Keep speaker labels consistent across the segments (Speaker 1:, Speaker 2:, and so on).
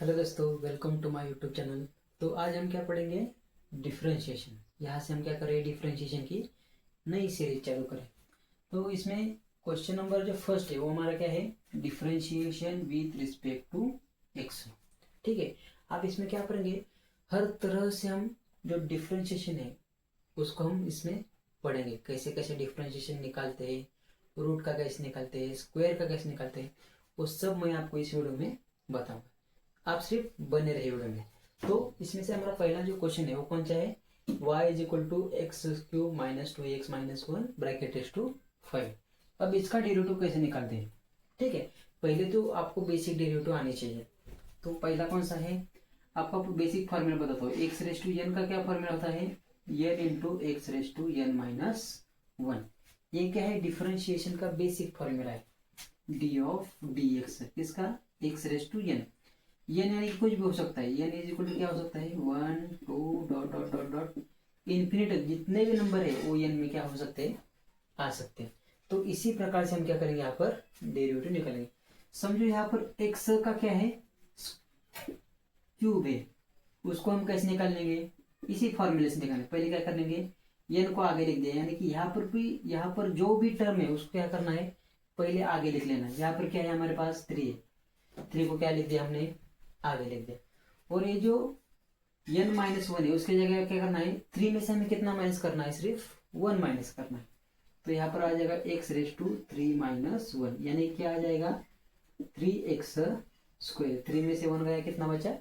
Speaker 1: Hello दोस्तों, welcome to my YouTube channel. तो आज हम क्या पढ़ेंगे? डिफरेंशिएशन। यहाँ से हम क्या करें? डिफरेंशिएशन की नई सीरीज चालू करें। तो इसमें क्वेश्चन नंबर जो फर्स्ट है वो हमारा क्या है? Differentiation with respect to x. ठीक है। आप इसमें क्या पढ़ेंगे? हर तरह से हम जो डिफरेंशिएशन है उसको हम इसमें पढ़ेंगे। कैसे कैसे डिफरेंशिएशन निकालते हैं, रूट का कैसे निकालते हैं, स्क्वायर का कैसे निकालते हैं, वो सब मैं आपको इस वीडियो में बताऊंगा। आप सिर्फ बने रहिए वीडियो में। तो इसमें से हमारा पहला जो क्वेश्चन है वो कौन सा है? y is equal to x cube minus two x minus one bracket raise to 5। अब इसका डेरिवेटिव कैसे निकालते हैं? ठीक है। पहले तो आपको बेसिक डेरिवेटिव आनी चाहिए। तो पहला कौन सा है? आपका बेसिक फॉर्मूला बताता हूँ। एक्स रेज टू एन का क्या फॉर्मूला होता है? N into x raise to n minus one. ये क्या है? डिफरेंशिएशन का बेसिक फॉर्मूला है। डी ऑफ डी एक्स किसका? X raise to n. N यानी कुछ भी हो सकता है। एन इज इक्वल टू क्या हो सकता है? One two dot dot dot dot infinite जितने भी नंबर है वो एन में क्या हो सकते हैं? आ सकते हैं। तो इसी प्रकार से हम क्या करेंगे? यहाँ पर डेरिवेटिव निकालेंगे। समझो यहाँ पर एक्स का क्या है? क्यूब है। उसको हम कैसे निकाल लेंगे? इसी फॉर्मूले से निकालेंगे। पहले क्या कर लेंगे? एन को आगे लिख दिया, यानी कि यहाँ पर जो भी टर्म है उसको क्या करना है? पहले आगे लिख लेना है। यहाँ पर क्या है? हमारे पास 3 है। 3 को क्या लिख दिया हमने? आगे लिख दिया। और ये जो n माइनस वन है उसकी जगह क्या करना है? 3 में से हमें कितना माइनस करना है? सिर्फ 1 माइनस करना है। तो यहाँ पर आ जाएगा x raise to 3 minus one, यानी क्या आ जाएगा? 3x square. 3 में से 1 गया, कितना बचा?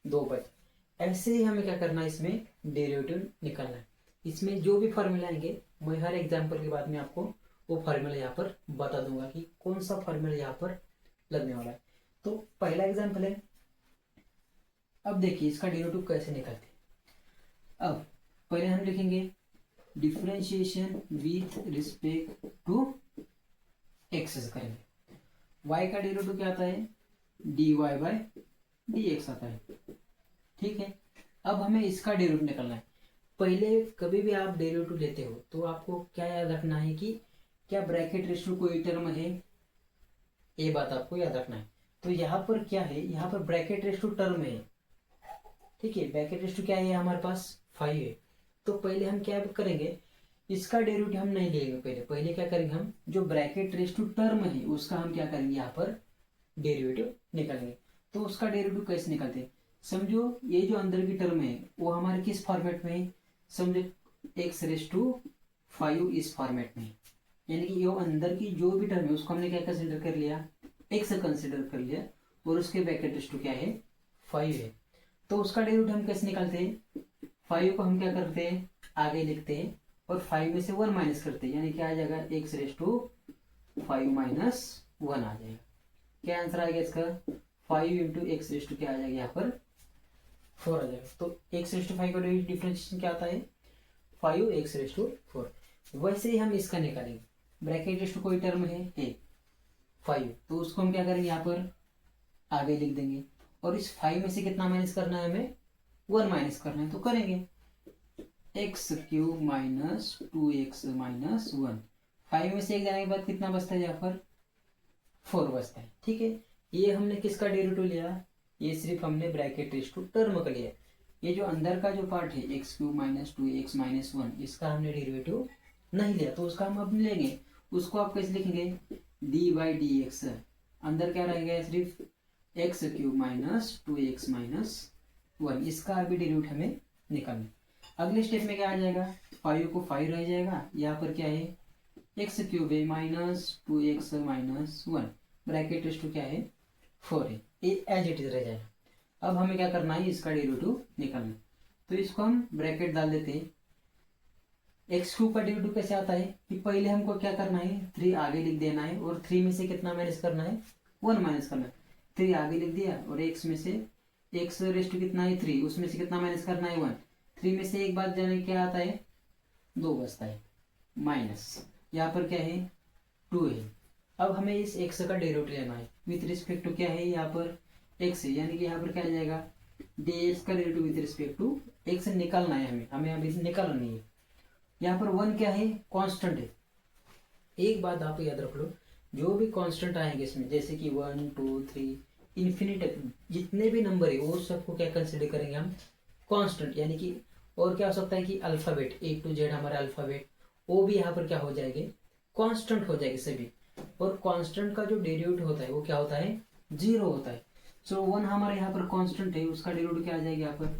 Speaker 1: 2 बचा। ऐसे ही हमें क्या करना है? इसमें डेरिवेटिव निकालना है। इसमें जो भी फॉर्मूला आएंगे मैं हर एग्जाम्पल के बाद में आपको वो फार्मूला यहाँ पर बता दूंगा कि कौन सा फार्मूला यहाँ पर लगने वाला है। तो पहला एग्जाम्पल है। अब देखिए इसका डेरिवेटिव कैसे निकालते हैं। अब पहले हम लिखेंगे differentiation with respect to x करेंगे। y का डेरिवेटिव क्या आता है? dy बाय dx आता है। ठीक है। अब हमें इसका डेरिवेटिव निकालना है। पहले कभी भी आप डेरिवेटिव लेते हो तो आपको क्या याद रखना है कि क्या ब्रैकेट रेज टू कोई टर्म है? ये बात आपको याद रखना है। तो यहाँ पर क्या है? यहाँ पर ब्रैकेट रेज टू टर्म है। ठीक है। ब्रैकेट रेज टू क्या है? हमारे पास 5 है। तो पहले हम क्या करेंगे? इसका डेरिवेटिव हम नहीं लेंगे। पहले पहले क्या करेंगे? हम जो ब्रैकेट रेज टू टर्म है उसका हम क्या करेंगे? यहाँ पर डेरिवेटिव निकालेंगे। तो उसका डेरिवेटिव कैसे निकालते हैं? समझो ये जो अंदर की टर्म है वो हमारे किस फॉर्मेट में है? समझो एक्स रेज टू 5 इस फॉर्मेट में है। यानी कि ये अंदर की जो भी टर्म है उसको हमने क्या कंसिडर कर लिया? एक्स कंसिडर कर लिया। और उसके ब्रैकेट रेज टू क्या है? 5 है। तो उसका डेरिवेटिव हम कैसे निकालते हैं? 5 को हम क्या करते हैं? आगे लिखते हैं और 5 में से 1 माइनस करते हैं, यानी क्या आ जाएगा? एक्स रेज टू 5 माइनस 1 आ जाएगा। क्या आंसर आएगा इसका? 5 इंटू एक्स रेज टू क्या आ जाएगा? यहाँ पर 4 आ जाएगा। तो एक्स रेज टू 5 का डिफरेंशिएशन क्या आता है? 5 एक्स रेज टू 4। वैसे ही हम इसका निकालेंगे। ब्रैकेट रेज टू कोई टर्म है 5, तो उसको हम क्या करेंगे? यहाँ पर आगे लिख देंगे। और इस 5 में से कितना माइनस करना है? हमें 1 माइनस करना है। तो करेंगे x cube minus 2x minus 1। 5 में से 1 जाने के बाद कितना बचता है? यहाँ पर 4 बचता है। ठीक है। ये हमने किसका डेरिवेटिव लिया? ये सिर्फ हमने ब्रैकेट रेज टू टर्म का लिया। ये जो अंदर का जो पार्ट है x cube minus 2x minus 1, इसका हमने डेरिवेटिव नहीं लिया। तो उसका हम अब लेंगे। उसको आप कैसे लिखेंगे? D by D x. अंदर क्या रहेगा? सिर्फ x cube minus 2x minus 1, इसका अभी डेरिवेटिव हमें निकालना। अगले स्टेप में क्या आ जाएगा? 5 को 5 रह जाएगा। यहाँ पर क्या है? एक्स क्यूब है minus 2x minus 1, bracket raise to क्या है? 4 है। ये एज इट इज रह जाएगा। अब हमें क्या करना है? इसका डेरिवेटिव निकालना। तो इसको हम ब्रैकेट डाल देते हैं। एक्स क्यूब का डेरिवेटिव कैसे आता है कि पहले हमको क्या करना है? 3 आगे लिख देना है और 3 में से कितना माइनस करना है? 1 माइनस करना है। 3 आगे लिख दिया और एक्स में से एक्स रेज टू कितना है? 3, उसमें से कितना माइनस करना है? 1। 3 में से एक बात जाने क्या आता है? 2 बचता है माइनस। यहाँ पर क्या है? 2 है। अब हमें इस एक्स का डेरिवेटिव लेना है विथ रिस्पेक्ट टू क्या है? यहाँ पर एक्स है, यानी कि यहाँ पर क्या आ जाएगा? डी एक्स का derivative with respect to x निकालना है हमें अभी निकालना नहीं है। यहाँ पर 1 क्या है? कांस्टेंट है। एक बात आप याद रख लो, जो भी कांस्टेंट आएंगे इसमें, जैसे कि 1 2 3, इन्फिनिट जितने भी नंबर है वो सबको क्या कंसिडर करेंगे हम कांस्टेंट, यानी कि और क्या हो सकता है कि अल्फाबेट ए टू जेड हमारे अल्फाबेट वो भी यहाँ पर क्या हो जाएंगे कांस्टेंट हो जाएंगे सभी। और कांस्टेंट का जो डेरिवेटिव होता है वो क्या होता है 0 होता है। सो 1 हमारे यहाँ पर कांस्टेंट है, उसका डेरिवेटिव क्या आ जाएगा यहाँ पर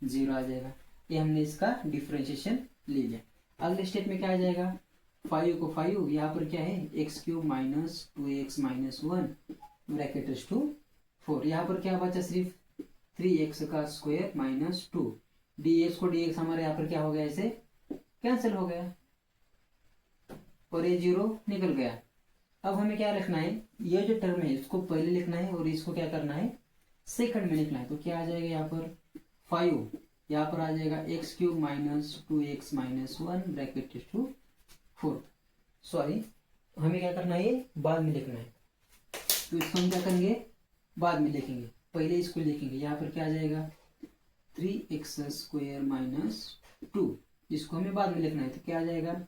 Speaker 1: 0 आ जाएगा। ये हमने इसका डिफरेंशिएशन ले लिया। अगले स्टेप में क्या आ जाएगा 5 को 5 यहाँ पर क्या है x cube minus 2x minus 1 bracket is to 4। यहाँ पर क्या बचा सिर्फ 3x का स्क्वायर माइनस 2 dx को dx हमारे यहाँ पर क्या हो गया ऐसे कैंसिल हो गया और ये 0 निकल गया। अब हमें क्या लिखना है ये जो टर्म है इसको पहले लिखना है और इसको क्या करना है सेकंड में लिखना है। तो क्या आ जाएगा यहाँ पर 5 यहाँ पर आ जाएगा x cube minus 2x minus 1 bracket to 4। Sorry हमें क्या करना है ये बाद में लिखना है, तो इसको हम क्या करेंगे बाद में लिखेंगे, पहले इसको लिखेंगे। यहाँ पर क्या आ जाएगा 3x स्क्वायर माइनस 2, इसको हमें बाद में लिखना है। तो क्या आ जाएगा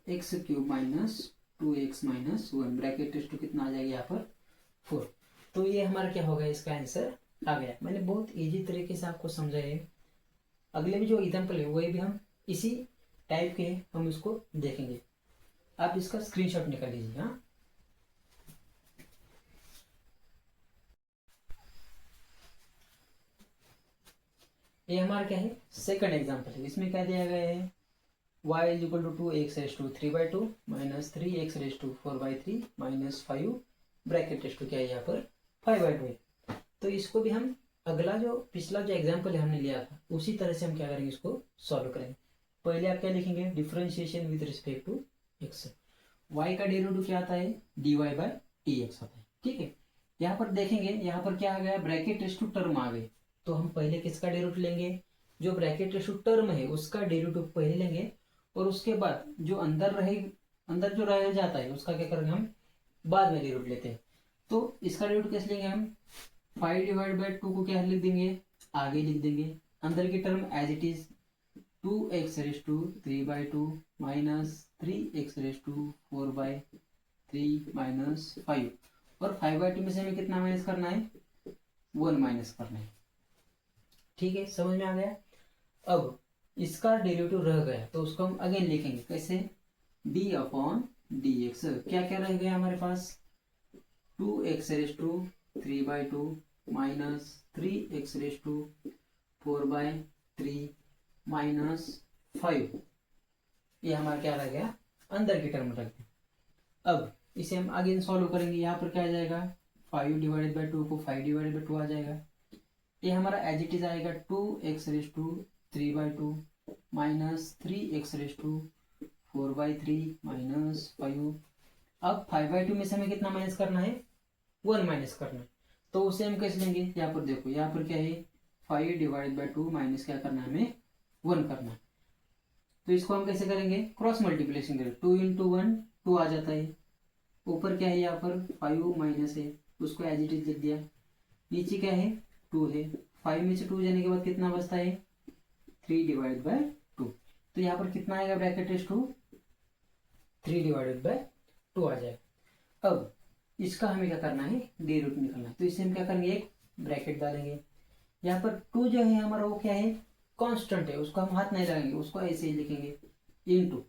Speaker 1: x cube minus 2x minus 1 bracket to कितना आ जाएगा यहाँ पर 4। तो ये हमारा क्या होगा इसका आंसर आ गया। मैंने बहुत इजी तरीके से आपको समझाया है। अगले भी जो एग्जाम्पल है वही भी हम इसी टाइप के हम इसको देखेंगे। आप इसका स्क्रीनशॉट निकाल लीजिए। हाँ ये हमारा क्या है सेकंड एग्जाम्पल है। इसमें क्या दिया गया है y is equal to 2x raise to 3/2 minus 3x raise to 4/3 minus 5 bracket raise to क्या है यहाँ पर 5/2 है। तो इसको भी हम अगला जो पिछला जो एग्जाम्पल हमने लिया था उसी तरह से हम क्या करेंगे इसको सॉल्व करेंगे। पहले आप क्या लिखेंगे differentiation with respect to x। y का डेरिवेटिव क्या आता है dy/dx होता है। ठीक है यहाँ पर देखेंगे यहाँ पर क्या आ गया ब्रैकेट रेस टू टर्म आ गए। तो हम पहले किसका डेरिवेटिव लेंगे जो ब्रैकेट रेस टू टर्म है उसका डेरिवेटिव पहले लेंगे और उसके बाद जो अंदर जो रह जाता है उसका क्या करेंगे हम बाद में डेरिवेटिव लेते हैं। तो इसका डेरिवेटिव कैसे लेंगे हम 5/2 को क्या लिख देंगे आगे लिख देंगे, अंदर की term as it is 2x raise to 3/2 minus 3x raise to 4/3 minus 5 और 5/2 में से हमें कितना माइनस करना है 1 माइनस करना है। ठीक है समझ में आ गया। अब इसका डेरिवेटिव रह गया तो उसको हम अगेन लिखेंगे कैसे d/dx। क्या क्या रह गया हमारे पास 2x raise to 3/2 minus 3x raise to 4/3 minus 5। ये हमारा क्या रह गया अंदर की टर्म रख दिया। अब इसे हम अगेन सॉल्व करेंगे। यहाँ पर क्या आ जाएगा 5/2 को 5/2 आ जाएगा। ये हमारा एज इट इज आएगा 2x raise to 3/2 minus 3x raise to 4/3 minus 5। अब 5/2 में से हमें कितना माइनस करना है 1 माइनस करना है। तो उसे हम कैसे लेंगे यहाँ पर देखो यहाँ पर क्या है 5/2 माइनस क्या करना है हमें 1 करना है। तो इसको हम कैसे करेंगे क्रॉस मल्टीप्लिकेशन करें 2 × 1 2 आ जाता है। ऊपर क्या है यहाँ पर 5 माइनस है उसको एज इट इज लिख दिया। नीचे क्या है 2 है 5 में से 2 जाने के बाद कितना बचता है 3/2। तो यहाँ पर कितना आएगा ब्रैकेट रेस टू 3/2 आ जाएगा। अब इसका हमें क्या करना है डेरिवेटिव निकालना है। तो इसे हम क्या करेंगे एक ब्रैकेट डालेंगे। यहाँ पर 2 जो है हमारा वो क्या है कांस्टेंट है उसको हम हाथ नहीं लगाएंगे उसको ऐसे ही लिखेंगे इनटू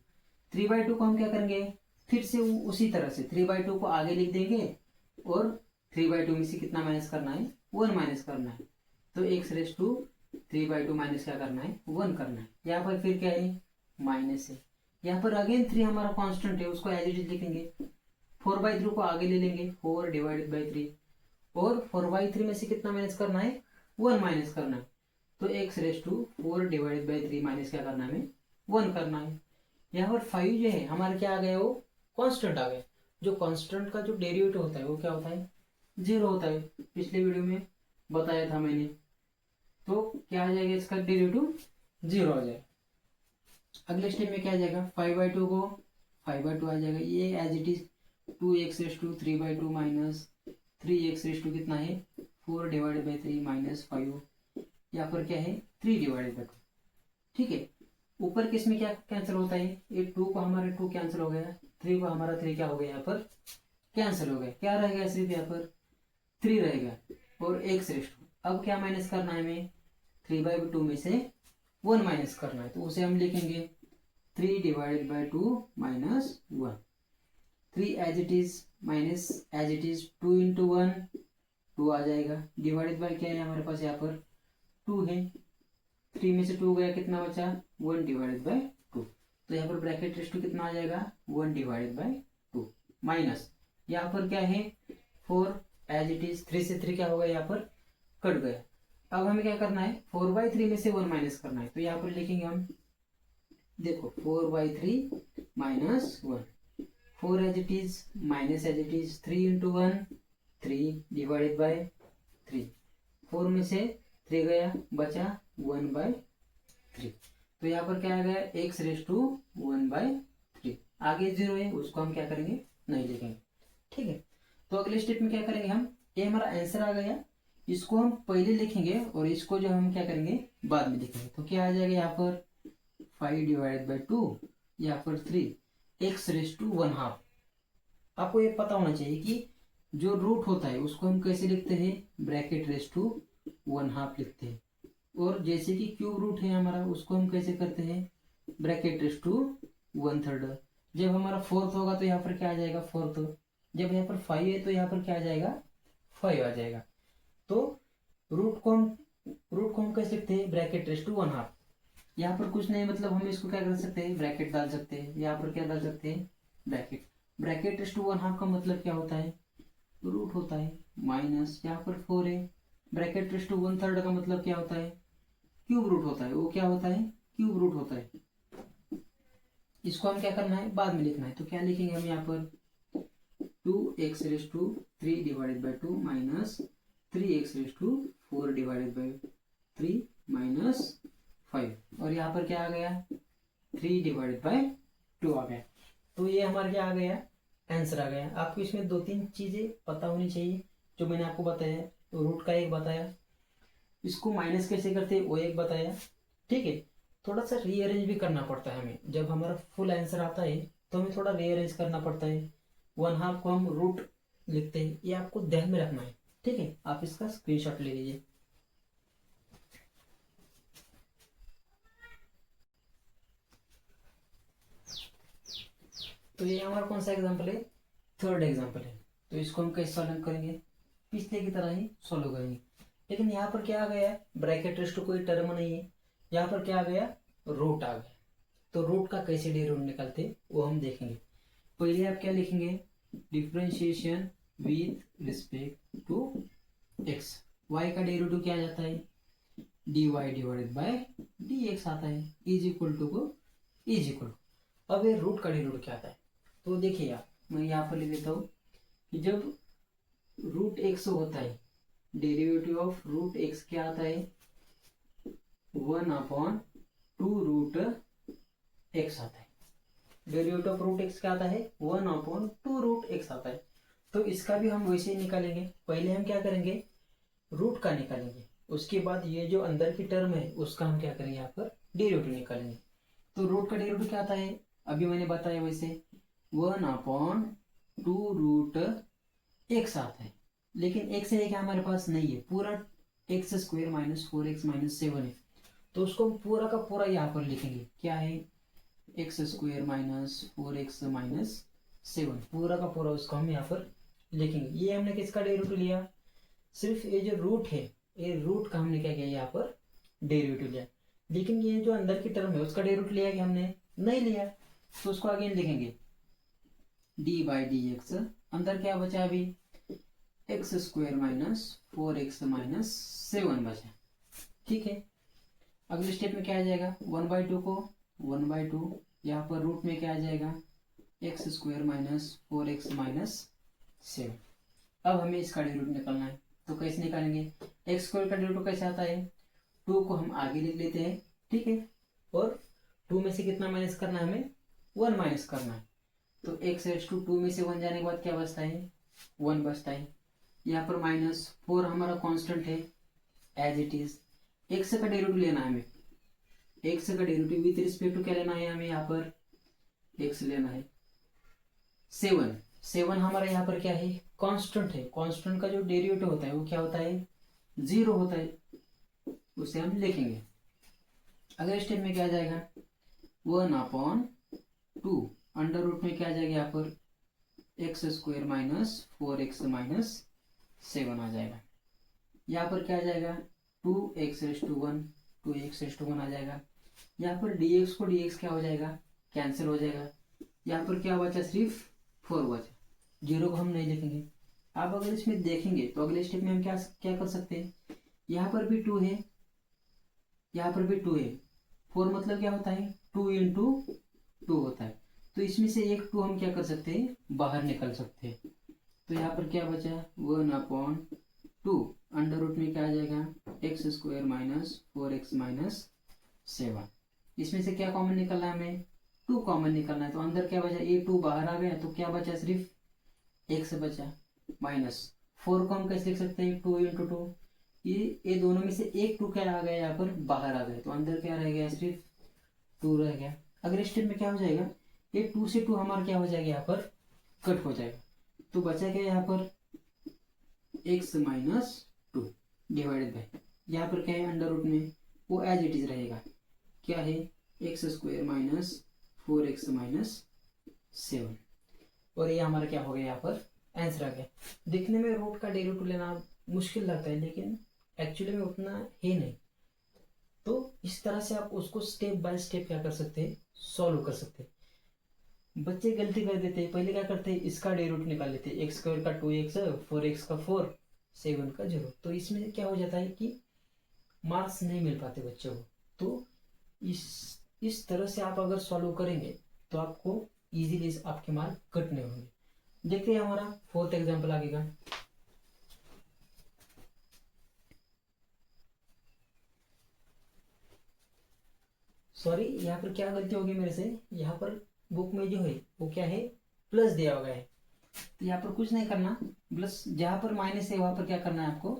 Speaker 1: 3/2 को हम क्या करेंगे फिर से उसी तरह से 3/2 को आगे लिख देंगे और 3/2 में से कितना माइनस करना है 1 माइनस करना है। तो x रेस टू 3/2 माइनस क्या करना है 1 करना है। यहाँ पर फिर क्या है माइनस है। यहाँ पर अगेन 3 हमारा कांस्टेंट है उसको एज इट इज लिखेंगे। 4/3 को आगे ले लेंगे 4/3 और 4/3 में से कितना माइनस करना है 1 माइनस करना है। तो x रेस टू 4/3 माइनस क्या करना है हमें 1 करना है। यहाँ पर 5 जो है हमारा क्या आ गया वो कांस्टेंट आ गया। जो कांस्टेंट का जो डेरिवेटिव होता है वो क्या होता है 0 होता है। पिछले वीडियो में बताया था मैंने। तो क्या आ जाएगा इसका डेरिवेटिव 0 आ जाएगा। अगले स्टेप में क्या आ जाएगा 5/2 को 5/2 आ जाएगा। ये as it is 2x raise to 3/2 minus 3x raise to कितना है 4/3 माइनस 5। यहाँ पर क्या है 3/2। ठीक है ऊपर किस में क्या कैंसिल होता है ये 2 को हमारे 2 कैंसिल हो गया 3 को हमारा 3 क्या हो गया यहाँ पर कैंसिल हो गया। क्या रह गया सिर्फ यहाँ पर 3 रहेगा और एक्स रेस्ट टू, अब क्या माइनस करना है हमें, 3/2 में से 1 माइनस करना है, तो उसे हम लिखेंगे 3/2 minus 1। 3 as it is minus as it is 2 into 1 2 आ जाएगा, डिवाइडेड बाय क्या है हमारे पास यहाँ पर 2 है, 3 में से 2 गया, कितना बचा 1/2, तो यहाँ पर ब्रैकेट रेस्ट टू कितना आ जाएगा 1/2 माइनस यहाँ पर क्या है 4 एज इट इज, 3 से 3 क्या होगा यहाँ पर कट गया। अब हमें क्या करना है 4/3 में से 1 माइनस करना है, तो यहाँ पर लिखेंगे हम, देखो 4/3 minus 1, 4 as it is minus as it is 3 into 1 3 divided by 3, 4 में से 3 गया, बचा 1/3, तो यहाँ पर क्या आ गया एक्स रेस टू 1/3, आगे 0 है उसको हम क्या करेंगे नहीं लिखेंगे, ठीक है। तो अगले स्टेप में क्या करेंगे हम, ये हमारा आंसर आ गया, इसको हम पहले लिखेंगे और इसको जो हम क्या करेंगे बाद में लिखेंगे, तो क्या आ जाएगा यहाँ पर 5/2, यहाँ पर 3 एक्स रेस टू 1/2। आपको ये पता होना चाहिए कि जो रूट होता है उसको हम कैसे लिखते हैं, ब्रैकेट रेस टू 1/2 लिखते हैं, और जैसे कि क्यूब रूट है हमारा उसको हम कैसे करते हैं, ब्रैकेट रेस टू 1/3। जब हमारा 4th होगा तो यहाँ पर क्या आ जाएगा 4th, जब यहाँ पर 5 है तो यहाँ पर क्या आ जाएगा 5 आ जाएगा। तो रूट को हम कैसे लिखते हैं, ब्रैकेट रेस टू 1/2। यहाँ पर कुछ नहीं, मतलब हम इसको क्या कर सकते हैं ब्रैकेट डाल सकते हैं, यहाँ पर क्या डाल सकते हैं ब्रैकेट। ब्रैकेट रेस टू 1/2 का मतलब क्या होता है, रूट होता है, माइनस यहाँ पर 4 है, ब्रैकेट रेस टू 1/3 का मतलब क्या होता है, क्यूब रूट होता है, वो क्या होता है क्यूब रूट होता है। इसको हम क्या करना है बाद में लिखना है, तो क्या लिखेंगे हम यहाँ पर 2x/3/2 माइनस 3x/4/3 माइनस 5, और यहाँ पर क्या आ गया 3/2 आ गया। तो ये हमारा क्या आ गया आंसर आ गया। आपको इसमें 2-3 चीजें पता होनी चाहिए जो मैंने आपको बताया, तो रूट का एक बताया, इसको माइनस कैसे करते हैं वो एक बताया, ठीक है। थोड़ा सा रीअरेंज भी करना पड़ता है हमें, जब हमारा फुल आंसर आता है तो हमें थोड़ा रीअरेंज करना पड़ता है, 1/2 को हम रूट लिखते हैं, ये आपको ध्यान में रखना है, ठीक है। आप इसका स्क्रीनशॉट ले लीजिए। तो ये हमारा कौन सा एग्जाम्पल है, 3rd एग्जाम्पल है। तो इसको हम कैसे सॉल्व करेंगे, पिछले की तरह ही सॉल्व करेंगे, लेकिन यहाँ पर क्या आ गया ब्रैकेट रेस्ट कोई टर्म नहीं है, यहाँ पर क्या आ गया रूट आ गया। तो रूट का कैसे डेरिवेटिव निकालते वो हम देखेंगे। पहले आप क्या लिखेंगे, differentiation with respect to x, y का डेरिवेटिव क्या आ जाता है dy डिवाइडेड बाय dx आता है, इज इक्वल टू को इज इक्वल। अब ये रूट का डेरिवेटिव क्या आता है, तो देखिए आप, मैं यहाँ पर लिख देता हूँ कि जब रूट एक्स होता है, डेरिवेटिव ऑफ रूट एक्स क्या आता है 1/2 x आता है। डेरिवेटिव ऑफ रूट एक्स क्या आता है 1/2 x आता है। तो इसका भी हम वैसे ही निकालेंगे, पहले हम क्या करेंगे रूट का निकालेंगे, उसके बाद ये जो अंदर की टर्म है उसका हम क्या करेंगे यहाँ पर डेरिवेटिव निकालेंगे। तो रूट का डेरिवेटिव क्या आता है, अभी मैंने बताया वैसे 1/2 x आता है, लेकिन x है क्या हमारे पास नहीं है, पूरा x² माइनस 4x माइनस 7 है, तो उसको हम पूरा का पूरा यहाँ पर लिखेंगे, क्या है x² माइनस 4x माइनस 7, पूरा का पूरा उसको हम यहाँ पर लिखेंगे। ये हमने किसका डेरिवेटिव लिया, सिर्फ ये जो रूट है ये रूट का हमने क्या किया यहाँ पर डेरिवेटिव लिया, लेकिन ये जो अंदर की टर्म है उसका डेरिवेटिव लिया कि हमने नहीं लिया, तो उसको अगेन लिखेंगे d/dx, अंदर क्या बचा अभी x² माइनस 4x माइनस 7 बचा, ठीक है। अगले स्टेप में क्या आ जाएगा 1/2 को 1/2, यहाँ पर रूट में क्या आ जाएगा x² माइनस 4x माइनस 7। अब हमें इसका डेरिवेटिव निकालना है, तो कैसे निकालेंगे, x² का डेरिवेटिव कैसे आता है 2 को हम आगे लिख लेते हैं, ठीक है, और 2 में से कितना माइनस करना है हमें 1 माइनस करना है, तो x/2 में से 1 जाने के बाद क्या बचता है 1 बचता है। यहाँ पर माइनस 4 हमारा कांस्टेंट है एज इट इज, x का डेरिवेटिव लेना है हमें, x का डेरिवेटिव विथ रिस्पेक्ट टू क्या लेना है हमें यहाँ पर x लेना है 7, 7 हमारा यहाँ पर क्या है, कांस्टेंट है। कांस्टेंट का जो डेरिवेटिव होता है वो क्या होता है, 0 होता है, उसे हम लिखेंगे। अगले स्टेप में क्या आ जाएगा, 1/2 अंडर रूट में क्या आ जाएगा यहाँ पर x² माइनस 4x माइनस 7 आ जाएगा। यहाँ पर क्या आ जाएगा 2x⁻1, 2x⁻1 आ जाएगा। यहाँ पर dx को dx क्या हो जाएगा, कैंसिल हो जाएगा। यहाँ पर क्या बचा, सिर्फ 4 बचा, 0 को हम नहीं लिखेंगे। आप अगर इसमें देखेंगे तो अगले स्टेप में हम क्या क्या कर सकते हैं, यहाँ पर भी 2 है, यहाँ पर भी 2 है। 4 मतलब क्या होता है, 2 × 2 होता है। तो इसमें से एक 2 हम क्या कर सकते हैं, बाहर निकल सकते हैं। तो यहाँ पर क्या बचा, 1/2 अंडर रूट में क्या आ जाएगा x² माइनस 4x माइनस 7। इसमें से क्या कॉमन निकलना है, हमें 2 कॉमन निकलना है। तो अंदर क्या बचा, ये 2 बाहर आ गया, तो क्या बचा, सिर्फ x बचा माइनस 4 को हम कैसे लिख सकते हैं, 2 × 2। ये दोनों में से एक 2 क्या आ गया, यहाँ पर बाहर आ गया, तो अंदर क्या रह गया, सिर्फ 2 रह गया। अगले स्टेप में क्या हो जाएगा, ये 2 से 2 हमारा क्या हो जाएगा, यहाँ पर कट हो जाएगा। तो बचा क्या यहाँ पर x माइनस 2 डिवाइडेड बाय, यहाँ पर क्या है अंडर रूट में वो एज इट इज रहेगा, क्या है x² माइनस 4x माइनस 7। और ये हमारा क्या हो गया, यहाँ पर आंसर आ गया। देखने में रूट का डेरिवेटिव लेना मुश्किल लगता है, लेकिन एक्चुअली में उतना है नहीं। तो इस तरह से आप उसको स्टेप बाय स्टेप क्या कर सकते हैं, सॉल्व कर सकते हैं। बच्चे गलती कर देते हैं, पहले क्या करते हैं, इसका डेरिवेटिव निकाल लेते हैं, x² का 2x, 4x का 4, 7 का 0। तो इसमें क्या हो जाता है कि मार्क्स नहीं मिल पाते बच्चों को। तो इस तरह से आप अगर सॉल्व करेंगे तो आपको इजीली आपके मार्क कट नहीं होंगे। देखते हैं हमारा 4th एग्जाम्पल आगेगा। सॉरी, यहाँ पर क्या गलती होगी मेरे से, यहाँ पर बुक में जो है वो क्या है, प्लस दिया हुआ है। तो यहाँ पर कुछ नहीं करना, प्लस जहाँ पर माइनस है वहां पर क्या करना है, आपको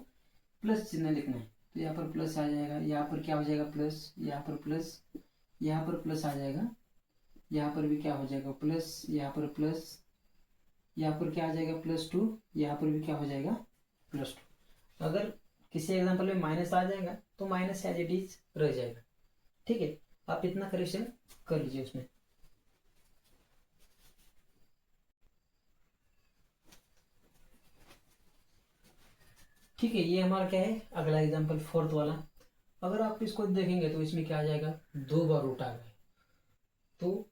Speaker 1: प्लस चिन्ह लिखना है। तो यहाँ पर प्लस आ जाएगा, यहाँ पर क्या हो जाएगा प्लस, यहाँ पर प्लस, यहाँ पर प्लस आ जाएगा, यहाँ पर भी क्या हो जाएगा प्लस, यहाँ पर प्लस, यहाँ पर क्या आ जाएगा +2, यहाँ पर भी क्या हो जाएगा +2। अगर किसी एग्जाम्पल में माइनस आ जाएगा तो माइनस एज इट इज रह जाएगा। ठीक है, आप इतना करेक्शन कर लीजिए उसमें। ठीक है, ये हमारा क्या है, अगला एग्जाम्पल 4th वाला। अगर आप इसको देखेंगे तो इसमें क्या आ जाएगा, 2 बार रूट आ गए। तो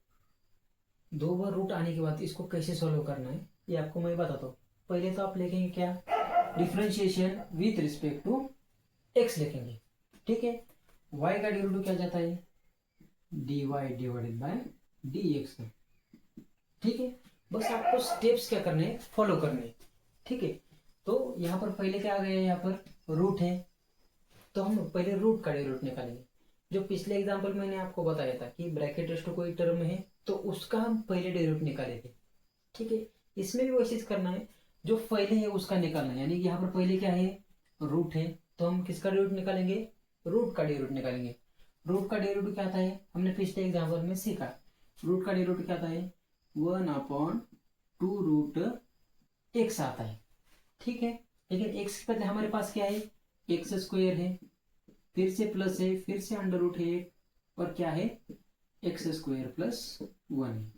Speaker 1: 2 बार रूट आने के बाद इसको कैसे सॉल्व करना है ये आपको मैं बताता हूँ। पहले तो आप लिखेंगे क्या, differentiation with respect to x लिखेंगे। ठीक है, y का डेरिवेटिव क्या जाता है, dy डिवाइडेड बाय dx। ठीक है, बस आपको स्टेप्स क्या करने हैं, फॉलो करने हैं। ठीक है, तो यहाँ पर पहले क्या आ गया, यहाँ पर रूट है, तो हम पहले रूट का डेरिवेटिव निकालेंगे। जो पिछले एग्जाम्पल मैंने आपको बताया था कि ब्रैकेट रेस्ट कोई टर्म है तो उसका हम पहले डेरिवेटिव निकाले थे। ठीक है, इसमें भी वैसे करना है, जो पहले है उसका निकालना है। यानी कि यहाँ पर पहले क्या है, रूट है, तो हम किसका डेरिवेटिव निकालेंगे, रूट का डेरिवेटिव निकालेंगे। रूट का डेरिवेटिव क्या आता है, हमने पिछले एग्जाम्पल में सीखा। रूट का डेरिवेटिव क्या आता है, 1/2 रूट x आता है। ठीक है, लेकिन x के बदले हमारे पास क्या है, x² है, फिर से प्लस है, फिर से अंडर रूट है, और क्या है x² + 1 है।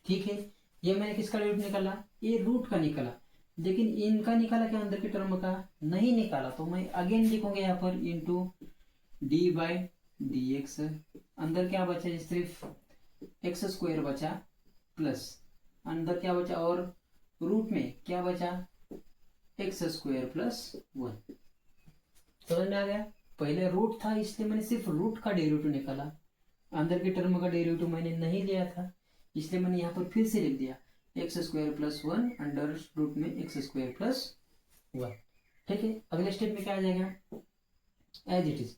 Speaker 1: ठीक है, ये मैंने किसका डेरिवेटिव निकाला, ये रूट का निकाला, लेकिन इनका निकाला क्या, अंदर के टर्म का नहीं निकाला। तो मैं अगेन लिखूंगा यहाँ पर इंटू d/dx। अंदर क्या बचा, सिर्फ x² बचा, प्लस अंदर क्या बचा, और रूट में क्या बचा, x² + 1। समझ में आ गया, पहले रूट था इसलिए मैंने सिर्फ रूट का डेरिवेटिव निकाला, अंदर के टर्म का डेरिवेटिव मैंने नहीं लिया था, इसलिए मैंने यहाँ पर फिर से लिख दिया x² + 1 अंडर रूट में x² + 1। ठीक है, अगले स्टेप में क्या आ जाएगा, as it is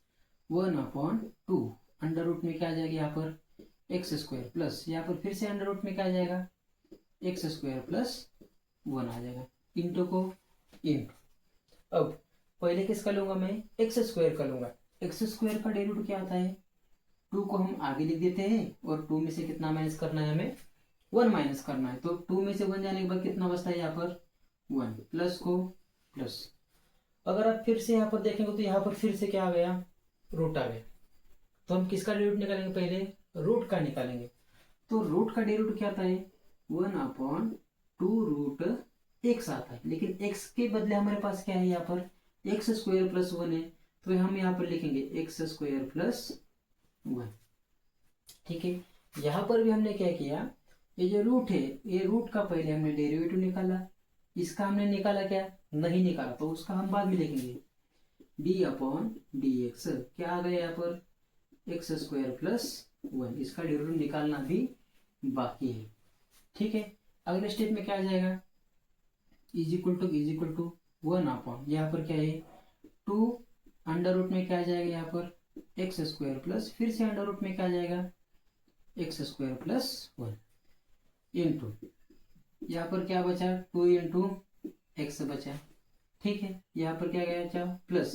Speaker 1: 1/2 under root में क्या आ जाएगा, यहाँ पर x² प्लस, यहाँ पर फिर से अंडर रूट में क्या आ जाएगा, x² + 1 आ जाएगा, इंटू को इंटू। अब पहले किसका लूंगा मैं, x² का लूंगा। x² का डेरिवेटिव क्या आता है, 2 को हम आगे लिख देते हैं, और 2 में से कितना माइनस करना है हमें, वन माइनस करना है। तो 2 में से 1 जाने के बाद कितना बचता है यहाँ पर 1, प्लस को प्लस। अगर आप फिर से यहाँ पर देखेंगे तो यहाँ पर फिर से क्या आ गया, रूट आ गया। तो हम किसका डेरिवेटिव निकालेंगे, पहले रूट का निकालेंगे। तो रूट का डेरिवेटिव क्या आता है 1/2 रूट x आता है, लेकिन x के बदले हमारे पास क्या है यहाँ पर एक्स स्क्वायर प्लस 1 है। तो हम यहाँ पर लिखेंगे एक्स स्क्वायर प्लस 1। ठीक है, यहाँ पर भी हमने क्या किया, ये जो रूट है ये रूट का पहले हमने डेरिवेटिव निकाला, इसका हमने निकाला क्या, नहीं निकाला, तो उसका हम बाद में लिखेंगे d/dx। क्या आ गया यहाँ पर एक्स स्क्वायर प्लस 1, इसका डेरिवेटिव निकालना भी बाकी है। ठीक है, अगले स्टेप में क्या आ जाएगा, इज इक्वल टू 1/, यहाँ पर क्या है 2, अंडर रूट में क्या आ जाएगा यहाँ पर एक्स स्क्वायर प्लस, फिर से अंडर रूट में क्या आ जाएगा एक्स स्क्वायर प्लस 1 इंटू, यहाँ पर क्या बचा 2 इंटू एक्स बचा। ठीक है, यहाँ पर क्या गया था प्लस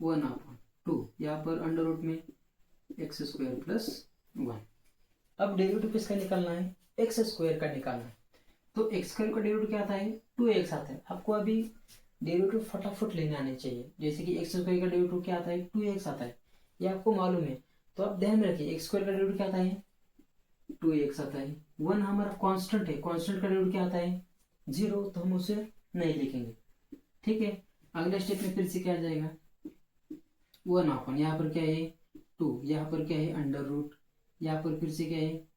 Speaker 1: 1/2, यहाँ पर अंडर रूट में एक्स स्क्वायर प्लस 1। अब डेरिवेटिव किसका निकालना है, एक्स स्क्वायर का निकालना है। तो एक्स स्क्वायर का डेरिवेटिव क्या आता है 2x आता है। आपको अभी डेरिवेटिव फटाफट लेने आने चाहिए, जैसे कि एक्स स्क्वायर का डेरिवेटिव क्या आता है 2x आता है, ये आपको मालूम है। तो आप ध्यान रखिए एक्स स्क्वायर का डेरिवेटिव क्या आता है 2x आता है। 1 हमारा कांस्टेंट है, कांस्टेंट का डेरिवेटिव क्या आता है 0, तो हम उसे नहीं लिखेंगे। ठीक है, अगले स्टेप में फिर से क्या आ जाएगा 1/, यहाँ पर क्या है 2, यहाँ पर क्या है अंडर रूट, यहाँ पर फिर से क्या है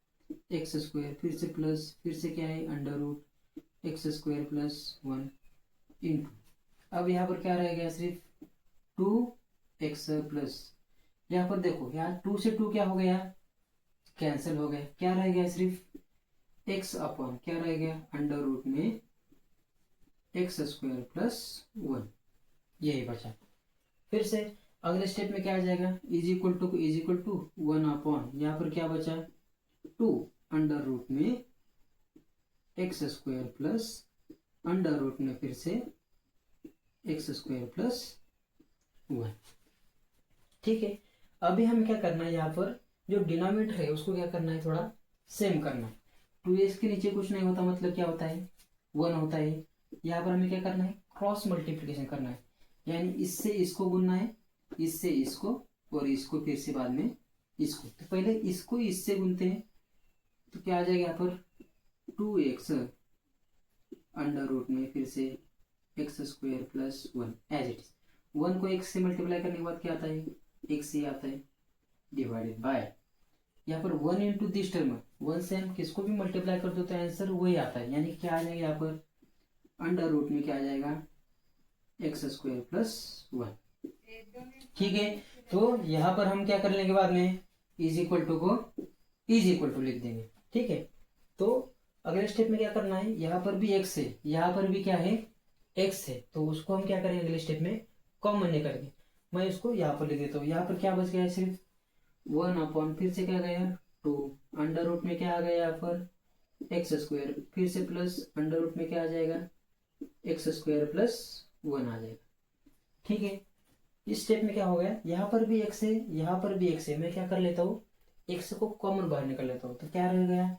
Speaker 1: एक्स स्क्वायर, फिर से प्लस, फिर से क्या है under root x square plus 1 into, अब यहाँ पर क्या रह गया सिर्फ 2x प्लस, यहाँ पर देखो यहाँ 2 से 2 क्या हो गया कैंसिल हो गया, क्या रह गया सिर्फ x/, क्या रह गया अंडर रूट में एक्स स्क्वायर प्लस 1, यही बचा। फिर से अगले स्टेप में क्या आ जाएगा इज इक्वल टू 1/, यहाँ पर क्या बचा 2 अंडर रूट में x square plus under root में फिर से एक्स स्क्वायर प्लस 1। ठीक है, अभी हमें क्या करना है, यहाँ पर जो डिनोमिनेटर है उसको क्या करना है थोड़ा सेम करना है। 2x के नीचे कुछ नहीं होता, मतलब क्या होता है 1 होता है। यहाँ पर हमें क्या करना है क्रॉस मल्टीप्लिकेशन करना है, यानी इससे इसको गुनना है, इससे इसको, और इसको फिर से बाद में इसको। तो पहले इसको इससे गुनते हैं, तो क्या आ जाएगा यहाँ पर 2x अंडर रूट में फिर से x square plus 1 as it is. 1 को x से मल्टीप्लाई करने के बाद क्या आता है x ही आता है डिवाइडेड बाय, यहाँ पर 1 इंटू दिस टर्म, 1 से हम किसको भी मल्टीप्लाई कर दो तो आंसर वही आता है, यानी क्या आ जाएगा यहाँ पर अंडर रूट में क्या आ जाएगा एक्स स्क्वायर प्लस 1। ठीक है, तो यहाँ पर हम क्या कर लेंगे बाद में इज इक्वल टू को इज इक्वल टू लिख देंगे। ठीक है, तो अगले स्टेप में क्या करना है, यहाँ पर भी x है, यहाँ पर भी क्या है x है, तो उसको हम क्या करेंगे अगले स्टेप में कॉमन निकालेंगे। मैं इसको यहाँ पर लिख देता हूँ, यहाँ पर क्या बच गया है सिर्फ 1/, फिर से क्या गया 2 अंडर रूट में क्या आ गया यहाँ पर एक्स स्क्वायर, फिर से प्लस अंडर रूट में क्या आ जाएगा एक्स स्क्वायर प्लस 1 आ जाएगा। ठीक है, इस स्टेप में क्या हो गया, यहाँ पर भी x है, यहाँ पर भी x है, मैं क्या कर लेता हूँ x को कॉमन बाहर निकल लेता हूँ, तो क्या रह गया।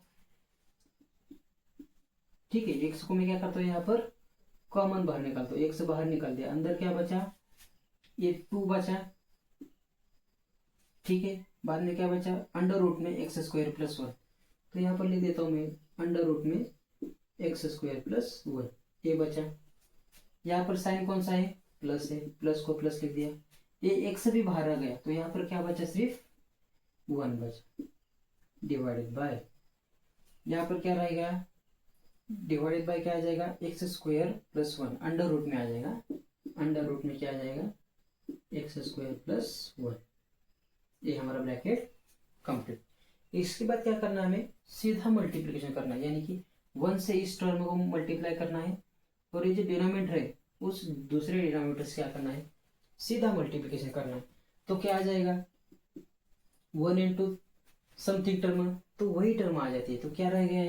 Speaker 1: ठीक है, x को मैं क्या करता हूँ यहाँ पर कॉमन बाहर निकालता हूँ, x बाहर निकाल दिया, अंदर क्या बचा ये 2 बचा। ठीक है, बाद में क्या बचा अंडर रूट में एक्स स्क्वायर प्लस 1, तो यहाँ पर लिख देता हूँ मैं अंडर रूट में एक्स स्क्वायर प्लस 1, ये बचा। यहाँ पर साइन कौन सा है प्लस है, प्लस को प्लस लिख दिया, ये एक्स भी बाहर आ गया, तो यहाँ पर क्या बचा सिर्फ 1 बचा डिवाइडेड बाय, यहाँ पर क्या रहेगा डिवाइडेड बाय क्या आ जाएगा x square plus 1 under root में आ जाएगा, अंडर रूट में क्या आ जाएगा एक्स स्क्वायर प्लस 1, ये हमारा ब्रैकेट कंप्लीट। इसके बाद क्या करना है हमें सीधा मल्टीप्लिकेशन करना है, यानी कि 1 से इस टर्म को मल्टीप्लाई करना है, और ये जो डिनोमिनेटर है उस दूसरे डिनोमिनेटर से क्या करना है सीधा मल्टीप्लिकेशन करना है। तो क्या आ जाएगा 1 इंटू समथिंग टर्म, तो वही टर्म आ जाती है, तो क्या रह गया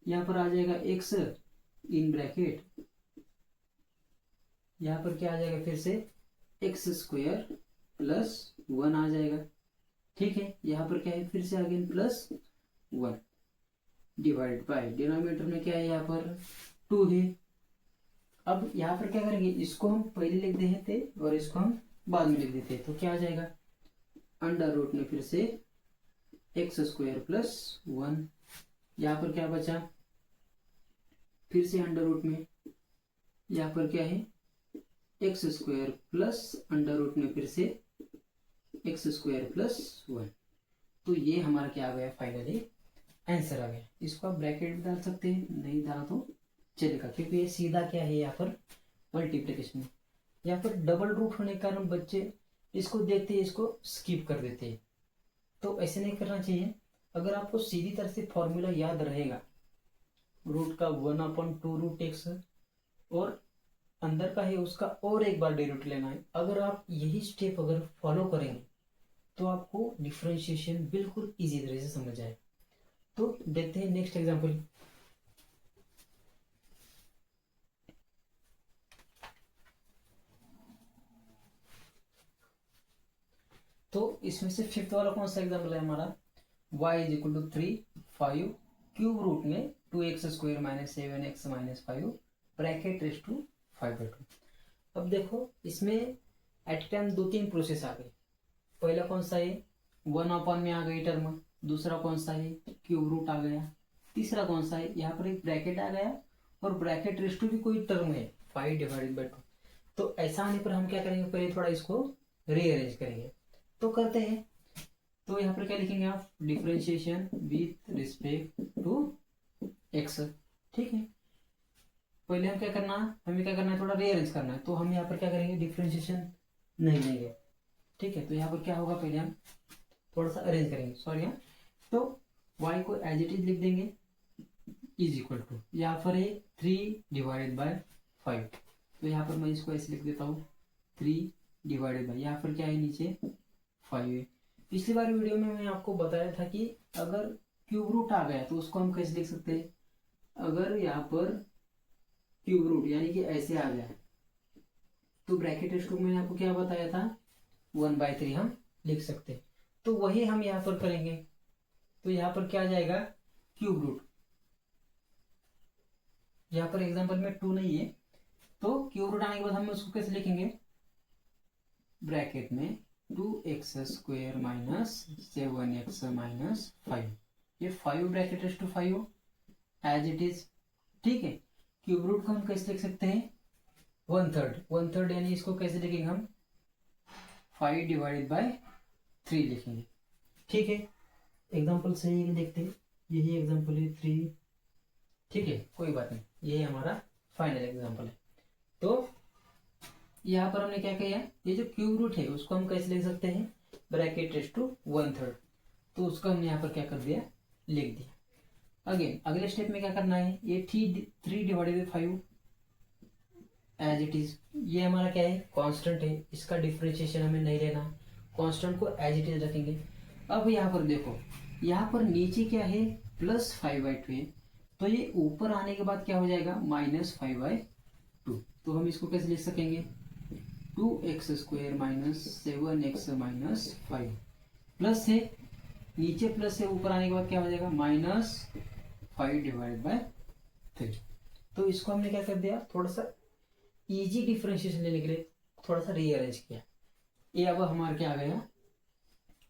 Speaker 1: यहाँ पर आ जाएगा x इन ब्रैकेट, यहाँ पर क्या आ जाएगा फिर से एक्स स्क्वायर प्लस 1 आ जाएगा। ठीक है, यहाँ पर क्या है फिर से again plus 1, divide by, denominator में क्या है यहाँ पर 2 है। अब यहाँ पर क्या करेंगे, इसको हम पहले लिख देते थे और इसको हम बाद में लिख देते, तो क्या आ जाएगा, अंडर रूट में फिर से एक्स स्क्वायर प्लस 1, यहाँ पर क्या बचा, फिर से अंडर रूट में, यहाँ पर क्या है x square plus under root में फिर से एक्स स्क्वायर प्लस 1। तो ये हमारा क्या आ गया, फाइनली आंसर आ गया। इसको आप ब्रैकेट में डाल सकते हैं, नहीं डाला तो चलेगा, क्योंकि ये सीधा क्या है यहाँ पर मल्टीप्लिकेशन में। यहाँ पर डबल रूट होने के कारण बच्चे इसको देखते हैं, इसको स्किप कर देते हैं, तो ऐसे नहीं करना चाहिए। अगर आपको सीधी तरह से फॉर्मूला याद रहेगा, रूट का 1/2√x और अंदर का है उसका और एक बार डेरिवेटिव लेना है, अगर आप यही स्टेप अगर फॉलो करेंगे तो आपको डिफरेंशिएशन बिल्कुल इजी तरह से समझ आए। तो देखते हैं नेक्स्ट एग्जांपल। तो इसमें से फिफ्थ वाला कौन सा एग्जांपल है हमारा, y = 3 5 क्यूब रूट में 2x² - 7x - 5 bracket raise to 5/2। अब देखो इसमें एट टाइम 2-3 प्रोसेस आ गई। पहला कौन सा है, 1 में आ गई टर्म, दूसरा कौन सा है क्यूब रूट आ गया, तीसरा कौन सा है यहाँ पर एक ब्रैकेट आ गया और ब्रैकेट रेज़ टू भी कोई टर्म है 5/2। तो ऐसा आने पर हम क्या करेंगे, पहले थोड़ा इसको रीअरेंज करेंगे, तो करते हैं। तो यहाँ पर क्या लिखेंगे आप, differentiation with respect to x, ठीक है। पहले हम क्या करना, हमें क्या करना है, थोड़ा रीअरेंज करना है, तो हम यहाँ पर क्या करेंगे, डिफरेंशिएशन नहीं लेंगे, ठीक है। तो यहाँ पर क्या होगा, पहले हम थोड़ा सा अरेंज करेंगे, सॉरी हाँ। तो y को एज इट इज लिख देंगे इज इक्वल टू, यहाँ पर है 3/5। तो यहाँ पर मैं इसको ऐसे लिख देता हूँ 3/, यहाँ पर क्या है नीचे 5 है। पिछली बार वीडियो में मैंने आपको बताया था कि अगर क्यूब रूट आ गया तो उसको हम कैसे लिख सकते हैं, अगर यहाँ पर क्यूब रूट यानी कि ऐसे आ गया तो ब्रैकेट स्ट्रोक में आपको क्या बताया था, 1/3 हम लिख सकते। तो वही हम यहाँ पर करेंगे। तो यहाँ पर क्या आ जाएगा, क्यूब रूट, यहाँ पर एग्जांपल में 2 नहीं है, तो क्यूब रूट आने के बाद हम उसको कैसे लिखेंगे, ब्रैकेट में 2x² - 7x - 5, ये 5 bracket raise to 5 as it is, ठीक है। क्यूब रूट को हम कैसे लिख सकते हैं, 1/3 यानी इसको कैसे लिखेंगे हम, 5/3 लिखेंगे, ठीक है। एग्जांपल सही है, देखते हैं, यही एग्जांपल है 3, ठीक है, कोई बात नहीं, यही हमारा फाइनल एग्जांपल है। तो यहाँ पर हमने क्या किया, ये जो क्यूब रूट है उसको हम कैसे लिख सकते हैं, ब्रैकेट रेज़ टू 1/3, तो उसको हमने यहाँ पर क्या कर दिया, लिख दिया। अगेन अगले स्टेप में क्या करना है, ये 3/5 एज इट इज, ये हमारा क्या है, कांस्टेंट है, इसका डिफरेंशिएशन हमें नहीं लेना, कांस्टेंट को एज इट इज रखेंगे। अब यहाँ पर देखो, यहाँ पर नीचे क्या है, +5/2 है, तो ये ऊपर आने के बाद क्या हो जाएगा, -5/2। तो हम इसको कैसे लिख सकेंगे, 2x² - 7x - 5 प्लस है, नीचे प्लस है, ऊपर आने के बाद क्या हो जाएगा, -5/3। तो इसको हमने क्या कर दिया, थोड़ा सा इजी डिफरेंशिएशन लेने के लिए थोड़ा सा रीअरेंज किया, ये अब हमारा क्या आ गया,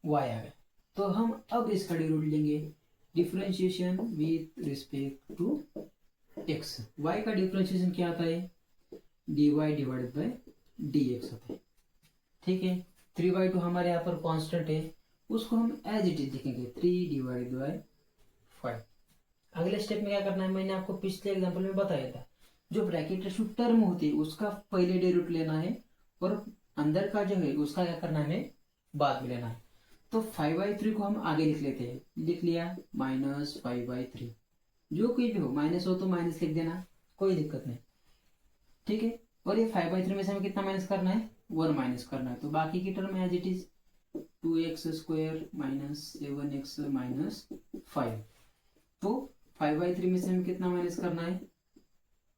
Speaker 1: y आ गया। तो हम अब इसका डेरिवेटिव लेंगे, differentiation with respect to x, y का डिफरेंशिएशन क्या आता है, dy/dx होता है, ठीक है। 3/2 हमारे यहाँ पर कांस्टेंट है, उसको हम एज इट इज लिखेंगे 3/5। अगले स्टेप में क्या करना है, मैंने आपको पिछले एग्जांपल में बताया था, जो ब्रैकेट रेज़ टू टर्म होती है उसका पहले डेरिवेटिव लेना है और अंदर का जो है उसका क्या करना है, हमें बाद में लेना है। तो 5/3 को हम आगे लिख लेते हैं, लिख लिया -5/3, जो कुछ भी हो, माइनस हो तो माइनस लिख देना, कोई दिक्कत नहीं, ठीक है। और ये 5/3 में से हमें कितना माइनस करना है, 1 माइनस करना है, तो बाकी की term as it is 2x² - 7x - 5। तो 5/3 में से हमें कितना माइनस करना है,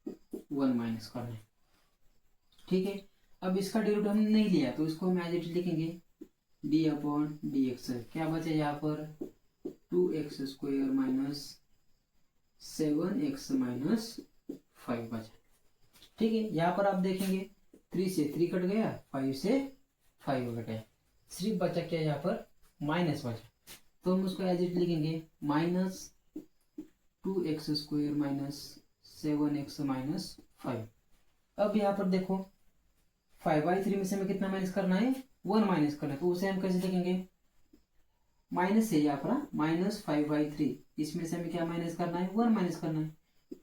Speaker 1: 1 माइनस करना है, ठीक है। अब इसका डेरिवेटिव हमने नहीं लिया तो इसको हम एज इट इज लिखेंगे d/dx, क्या बचे यहाँ पर 2x² - 7x माइनस 5 बचा। ठीक है, यहाँ पर आप देखेंगे 3 से 3 कट गया, 5 से 5 कट गया, सिर्फ बचा क्या यहाँ पर माइनस बचा। तो हम उसको एज इट लिखेंगे minus 2x square minus 7x minus 5। अब यहाँ पर देखो 5/3 में से हमें कितना माइनस करना है, 1 माइनस करना है। तो उसे हम कैसे लिखेंगे, माइनस है यहाँ पर माइनस 5/3, इसमें से हमें क्या माइनस करना है, 1 माइनस करना है।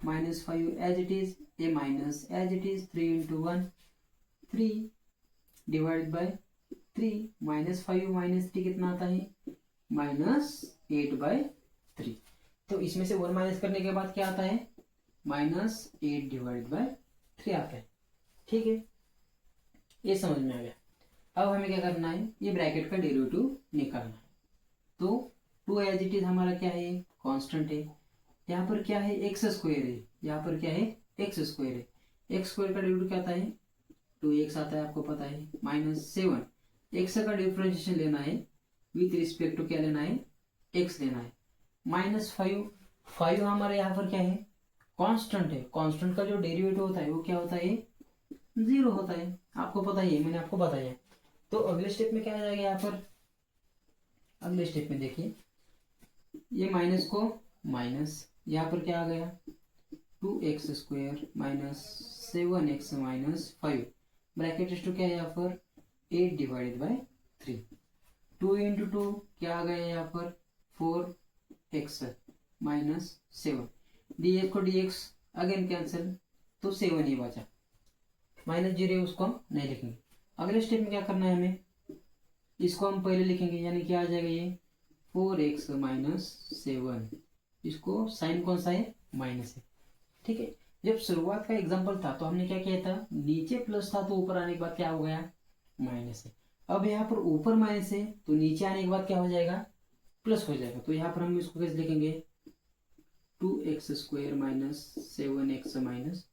Speaker 1: -5 as it is, a minus as it is, 3 × 1 3 divide by 3, -5 -3 कितना आता है, -8/3। तो इसमें से 1 माइनस करने के बाद क्या आता है, -8 डिवाइड बाय 3 आता है। ठीक है, ये समझ में आ गया। अब हमें क्या करना है, ये ब्रैकेट का डेरिवेटिव निकालना है। तो 2 एज इट इज हमारा क्या है, कांस्टेंट है। यहाँ पर क्या है, एक्स स्क्वायर है, यहाँ पर क्या है, एक्स स्क्वायर है। एक्स स्क्वायर का डेरिवेटिव क्या आता है, 2x आता है, आपको पता है, -7। एक्स का डिफरेंशिएशन लेना है विथ रिस्पेक्ट टू क्या लेना है, एक्स लेना है। -5 हमारे यहाँ पर क्या है, कांस्टेंट है। कांस्टेंट का जो डेरिवेटिव होता है वो क्या होता है, 0 होता है, आपको पता ही है, मैंने आपको बताया। तो अगले स्टेप में क्या आ जाएगा, यहाँ पर अगले स्टेप में देखिए, ये माइनस को माइनस, यहाँ पर क्या आ गया, 2x square minus 7x minus 5 bracket इस टू क्या है यहाँ पर 8 डिवाइडेड बाय 3। 2 × 2 क्या आ गया यहाँ पर 4x माइनस 7, dx को dx अगेन कैंसिल, तो 7 ही बचा। -0 उसको हम नहीं लिखेंगे। अगले स्टेप में क्या करना है हमें, इसको हम पहले लिखेंगे, यानी क्या आ जाएगा ये 4x माइनस 7, इसको साइन कौन सा है, माइनस है। ठीक है, जब शुरुआत का एग्जांपल था तो हमने क्या किया था, नीचे प्लस था तो ऊपर आने के बाद क्या हो गया, माइनस है। अब यहाँ पर ऊपर माइनस है तो नीचे आने के बाद क्या हो जाएगा, प्लस हो जाएगा। तो यहाँ पर हम इसको कैसे लिखेंगे, 2x square minus 7x minus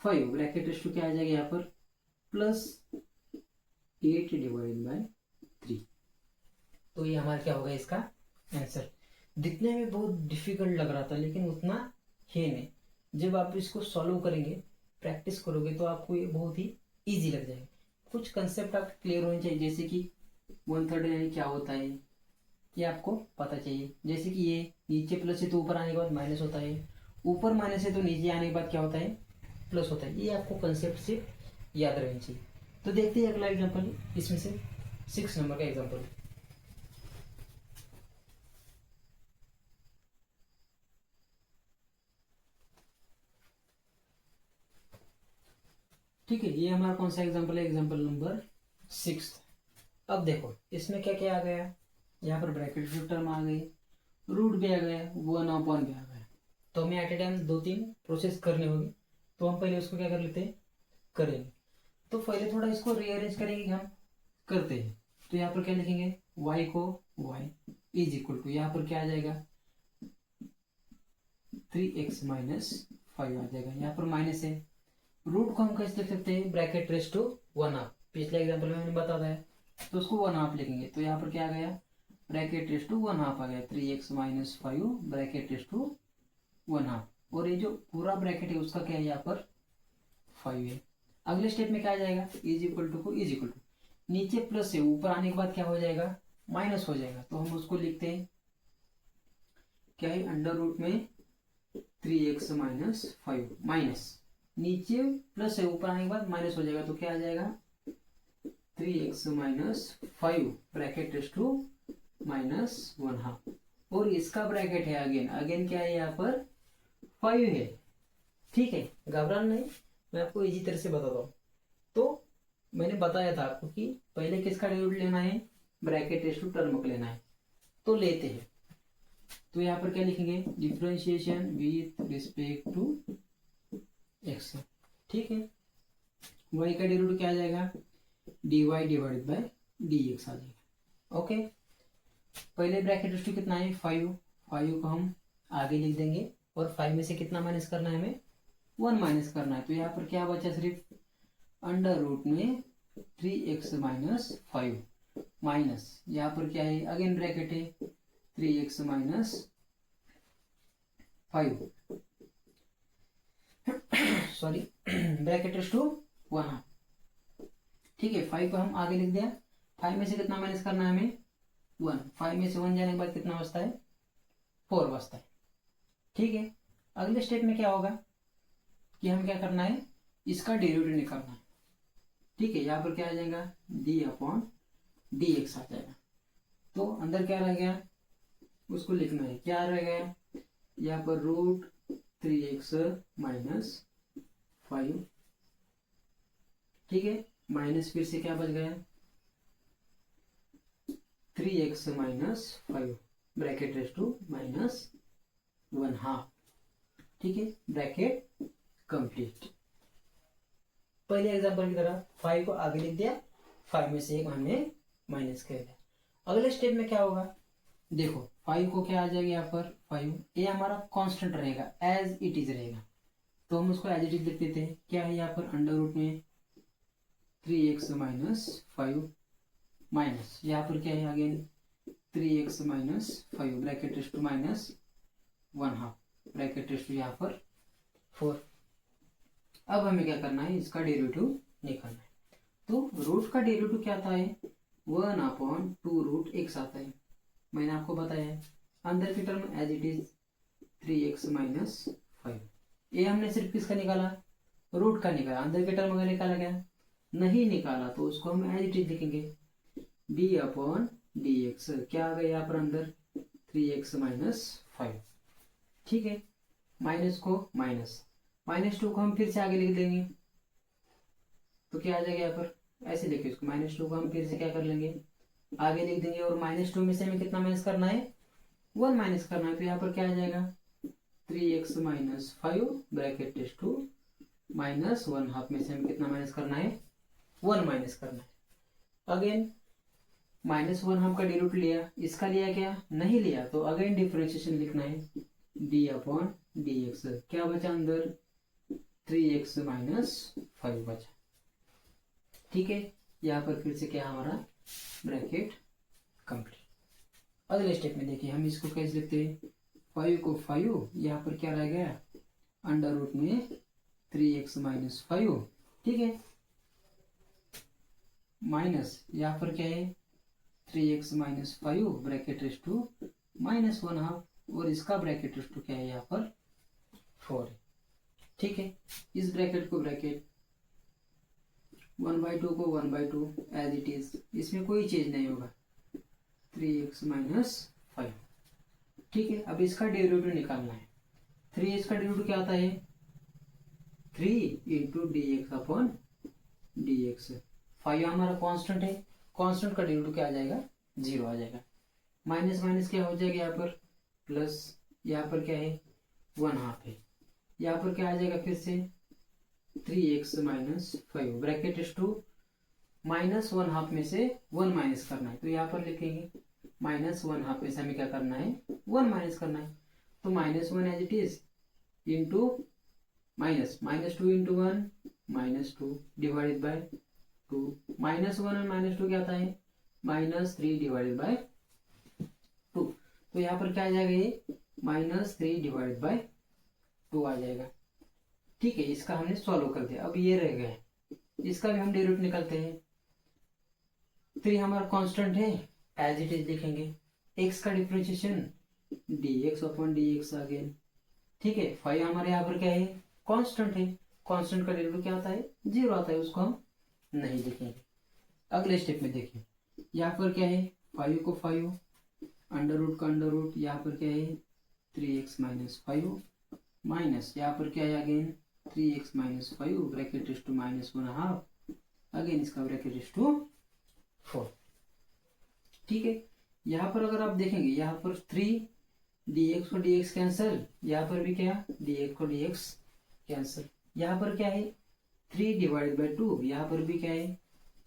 Speaker 1: 5 bracket to क्या आ जाएगा यहाँ पर +8 डिवाइड बाय 3। तो ये हमारा क्या होगा, इसका आंसर। दिखने में बहुत डिफिकल्ट लग रहा था लेकिन उतना है नहीं। जब आप इसको सॉल्व करेंगे, प्रैक्टिस करोगे तो आपको ये बहुत ही इजी लग जाएगा। कुछ कंसेप्ट आपको क्लियर होने चाहिए, जैसे कि 1/3 यानी क्या होता है ये आपको पता चाहिए। जैसे कि ये नीचे प्लस है तो ऊपर आने के बाद माइनस होता है, ऊपर माइनस है तो नीचे आने के बाद क्या होता है, प्लस होता है। ये आपको कंसेप्ट सिर्फ याद रहना चाहिए। तो देखते हैं अगला एग्जाम्पल, इसमें से 6 नंबर का एग्जाम्पल। ठीक है, ये हमारा कौन सा एग्जाम्पल है, एग्जाम्पल नंबर 6। अब देखो इसमें क्या क्या आ गया, यहाँ पर ब्रैकेट की टर्म आ गई, रूट भी आ गया, 1/, भी आ गया। तो हमें एट ए टाइम 2-3 प्रोसेस करने होंगे, तो हम पहले उसको क्या कर लेते हैं, करेंगे। तो पहले थोड़ा इसको रीअरेंज करेंगे, हम करते हैं। तो यहाँ पर क्या लिखेंगे, y को y इज इक्वल टू, यहाँ पर क्या आ जाएगा 3x माइनस 5 आ जाएगा, यहाँ पर माइनस है। रूट को हम कैसे लिख सकते हैं, ब्रैकेट रेस टू 1/2, पिछले एग्जाम्पल में मैंने बता दिया, तो उसको 1/2 लिखेंगे। तो यहाँ पर क्या आ गया, ब्रैकेट रेस टू 1/2 आ गया, 3x minus 5 bracket raise to 1/2, और ये जो पूरा ब्रैकेट है उसका क्या है, यहाँ पर 5 है। अगले स्टेप में क्या आ जाएगा, इज इक्वल टू को इज इक्वल टू, नीचे प्लस है ऊपर आने के बाद क्या हो जाएगा, माइनस हो जाएगा। तो हम उसको लिखते हैं क्या है, अंडर रूट में 3x माइनस 5 माइनस, नीचे प्लस है ऊपर आने के बाद माइनस हो जाएगा। तो क्या आ जाएगा 3x minus 5 bracket raise to -1/2, और इसका ब्रैकेट है अगेन क्या है, यहाँ पर 5 है। ठीक है, घबराना नहीं, मैं आपको इजी तरह से बताता हूँ। तो मैंने बताया था आपको कि पहले किसका डेरिवेटिव लेना है, ब्रैकेट रेस टू टर्म का लेना है, तो लेते हैं। तो यहाँ पर क्या लिखेंगे, differentiation with respect to x. ठीक है, y का डेरिवेटिव क्या आ जाएगा, dy डिवाइडेड बाय dx आ जाएगा। ओके, पहले ब्रैकेट रेस टू कितना है, 5 को हम आगे लिख देंगे, और 5 में से कितना माइनस करना है, हमें 1 माइनस करना है। तो यहाँ पर क्या बचा, सिर्फ अंडर रूट में 3x माइनस 5 माइनस, यहाँ पर क्या है अगेन ब्रैकेट है 3x minus 5 sorry bracket raise to 1/2। ठीक है, 5 को हम आगे लिख दिया। 5 में से कितना माइनस करना है हमें? 1। 5 में से 1 जाने के बाद कितना बचता है? 4 बचता है। ठीक है, अगले स्टेप में क्या होगा कि हम क्या करना है, इसका डेरिवेटिव निकालना है। ठीक है, यहाँ पर क्या आ जाएगा? d/dx आ जाएगा। तो अंदर क्या रह गया, उसको लिखना है। क्या रह गया यहाँ पर? √3x - 5। ठीक है, माइनस फिर से क्या बच गया? 3x - 5 bracket raise to -1/2। ठीक है, ब्रैकेट कंप्लीट। पहले एग्जांपल की तरह 5 को आगे लिख दिया, 5 में से 1 हमने माइनस कर दिया। अगले स्टेप में क्या होगा? देखो 5 को क्या आ जाएगा यहाँ पर? 5 ये हमारा कांस्टेंट रहेगा, एज इट इज रहेगा। तो हम उसको एज इट इज लिख देते हैं। क्या है यहाँ पर? अंडर रूट में 3x - 5 माइनस यहाँ पर क्या है? Again 3x - 5 bracket raise to -1/2 bracket raise to यहाँ पर 4। अब हमें क्या करना है? इसका डेरिवेटिव निकालना है। तो रूट का डेरिवेटिव क्या आता है? 1/2 √x आता है। मैंने आपको बताया है। अंदर की term as it is 3x - 5। ये हमने सिर्फ किसका निकाला? रूट का निकाला। अंदर की टर्म अगर निकाला गया नहीं निकाला तो उसको हम एज इट इज लिखेंगे, d/dx। क्या आ गया यहाँ पर अंदर? 3x - 5। ठीक है, माइनस को -2 को हम फिर से आगे लिख देंगे। तो क्या आ जाएगा यहाँ पर? ऐसे लिखिए इसको, -2 को हम फिर से क्या कर लेंगे? आगे लिख देंगे। और -2 में से हमें कितना माइनस करना है? 1 माइनस करना है। तो यहाँ पर क्या आ जाएगा? 3x - 5 ब्रैकेट रेस टू -1/2 में से हमें कितना माइनस करना है? 1 माइनस करना है। अगेन -1 हमका डेरिवेटिव लिया, इसका लिया क्या? नहीं लिया। तो अगेन डिफरेंशिएशन लिखना है, d/dx। क्या बचा अंदर? 3x - 5 बचा। ठीक है, यहाँ पर फिर से क्या हमारा ब्रैकेट कंप्लीट। अगले स्टेप में देखिए हम इसको कैसे लिखते हैं? 5 को 5 यहाँ पर क्या रह गया? अंडर रूट में 3x - 5। ठीक है, माइनस यहाँ पर क्या है? 3x - 5 ब्रैकेट रेस टू -1/2 और इसका ब्रैकेट रेस टू क्या है यहाँ पर? 4 है। ठीक है, इस ब्रैकेट को ब्रैकेट 1/2 को 1/2 एज इट इज, इसमें कोई चेंज नहीं होगा। 3x - 5। ठीक है, अब इसका डेरिवेटिव निकालना है। 3 का डेरिवेटिव क्या आता है? 3 × dx/dx। 5 हमारा कांस्टेंट है, कांस्टेंट का डेरिवेटिव क्या आ जाएगा? 0 आ जाएगा। माइनस माइनस क्या हो जाएगा यहाँ पर? प्लस। यहाँ पर क्या है? 1/2 है। यहाँ पर क्या आ जाएगा फिर से? 3x - 5 ब्रैकेट रेस टू -1/2 में से 1 माइनस करना है। तो यहाँ पर लिखेंगे -1/2 में से हमें क्या करना है? 1 माइनस करना है। तो -1 as it is into -2 × 1 -2 divided by 2। -1 और -2 क्या आता है? -3 डिवाइडेड बाय 2। तो यहाँ पर क्या आ जाएगा? ये -3 डिवाइडेड बाय 2 आ जाएगा। ठीक है, इसका हमने सॉल्व कर दिया। अब ये रह गया, इसका भी हम डेरिवेटिव निकालते हैं। 3 हमारा कांस्टेंट है, एज इट इज लिखेंगे। x का डिफरेंशिएशन dx/dx अगेन। ठीक है, 5 हमारे यहाँ पर क्या है? कांस्टेंट है। कांस्टेंट का डेरिवेटिव क्या आता है? 0 आता है, उसको हम नहीं लिखेंगे। अगले स्टेप में देखिए, यहाँ पर क्या है? 5 को 5 अंडर रूट का अंडर रूट, यहाँ पर क्या है? 3x - 5 माइनस यहाँ पर क्या है? Again 3x - 5 bracket raise to -1/2 again इसका ब्रैकेट रेस टू 4। ठीक है, यहाँ पर अगर आप देखेंगे यहाँ पर 3 dx को dx कैंसिल, यहाँ पर भी क्या? dx को dx कैंसिल। यहाँ पर क्या है? 3 डिवाइडेड बाई 2, यहाँ पर भी क्या है?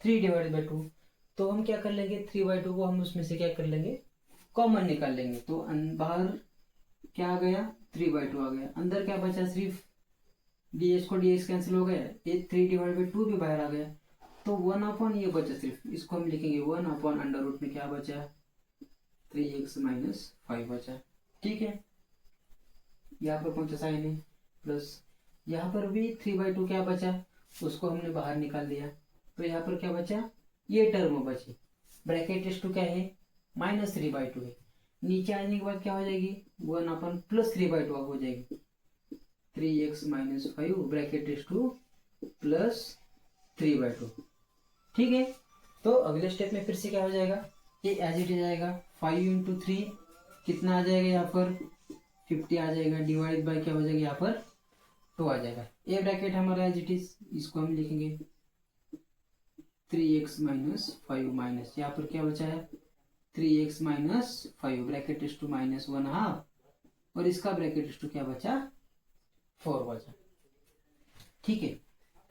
Speaker 1: 3 डिवाइडेड बाई 2। तो हम क्या कर लेंगे? 3/2 को हम उसमें से क्या कर लेंगे? कॉमन निकाल लेंगे। तो बाहर क्या आ गया? 3/2 आ गया। अंदर क्या बचा? सिर्फ dx को dx कैंसिल हो गया, ये 3 डिवाइड बाई 2 भी बाहर आ गया। तो 1/, ये बचा सिर्फ, इसको हम लिखेंगे 1/√, में क्या बचा? 3x - 5 बचा। ठीक है, यहाँ पर कौन सा साइन है? प्लस। यहाँ पर भी 3/2 क्या बचा, उसको हमने बाहर निकाल दिया। तो यहाँ पर क्या बचा, ये टर्म बची। ब्रैकेट टेस्ट टू क्या है, -3/2 है। नीचे आने के बाद क्या हो जाएगी, 1 प्लस 3/2 हो जाएगी। 3x - 5 bracket test two plus 3/2। ठीक है। तो अगले स्टेप में फिर से क्या हो जाएगा, ये एज इट इज आएगा। 5 × 3 कितना आ जाएगा, यहाँ पर 50 आ जाएगा, डिवाइड बाय क्या हो जाएगा, यहाँ पर 2 आ जाएगा। ये ब्रैकेट हमारा एज इट इज, इसको हम लिखेंगे 3x - 5 माइनस, यहाँ पर क्या बचा है 3x - 5 ब्रैकेट इज टू -1/2, और इसका ब्रैकेट इज टू क्या बचा, 4 बचा। ठीक है।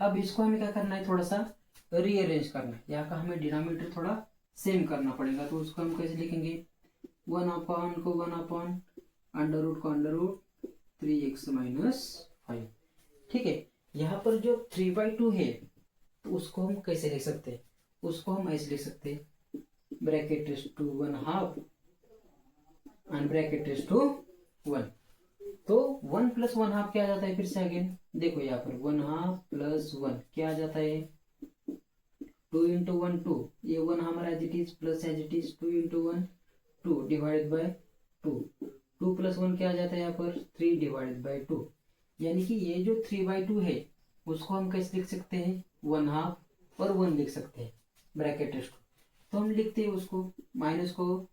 Speaker 1: अब इसको हमें क्या करना है, थोड़ा सा रीअरेंज करना है। यहाँ का हमें डिनोमिनेटर थोड़ा सेम करना पड़ेगा। तो उसको हम कैसे लिखेंगे, 1/, को 1/, अंडर रूट 3x - 5। ठीक है। यहाँ पर जो 3/2 है, तो उसको हम कैसे लिख सकते हैं, उसको हम ऐसे लिख सकते हैं, bracket is to 1/2 and bracket is to 1। तो 1 + 1/2 क्या आ जाता है, फिर से अगेन देखो यहाँ पर 1/2 + 1 क्या आ जाता है, 2 × 1 2, ये 1 हमारा as it is plus as it is 2 × 1 2 divided by 2। 2 + 1 क्या आ जाता है यहाँ पर 3 डिवाइडेड बाय 2। यानी कि ये जो 3/2 है, उसको हम कैसे लिख सकते हैं, 1/2 और 1 लिख सकते हैं ब्रैकेट टेस्ट। तो हम लिखते हैं उसको माइनस को,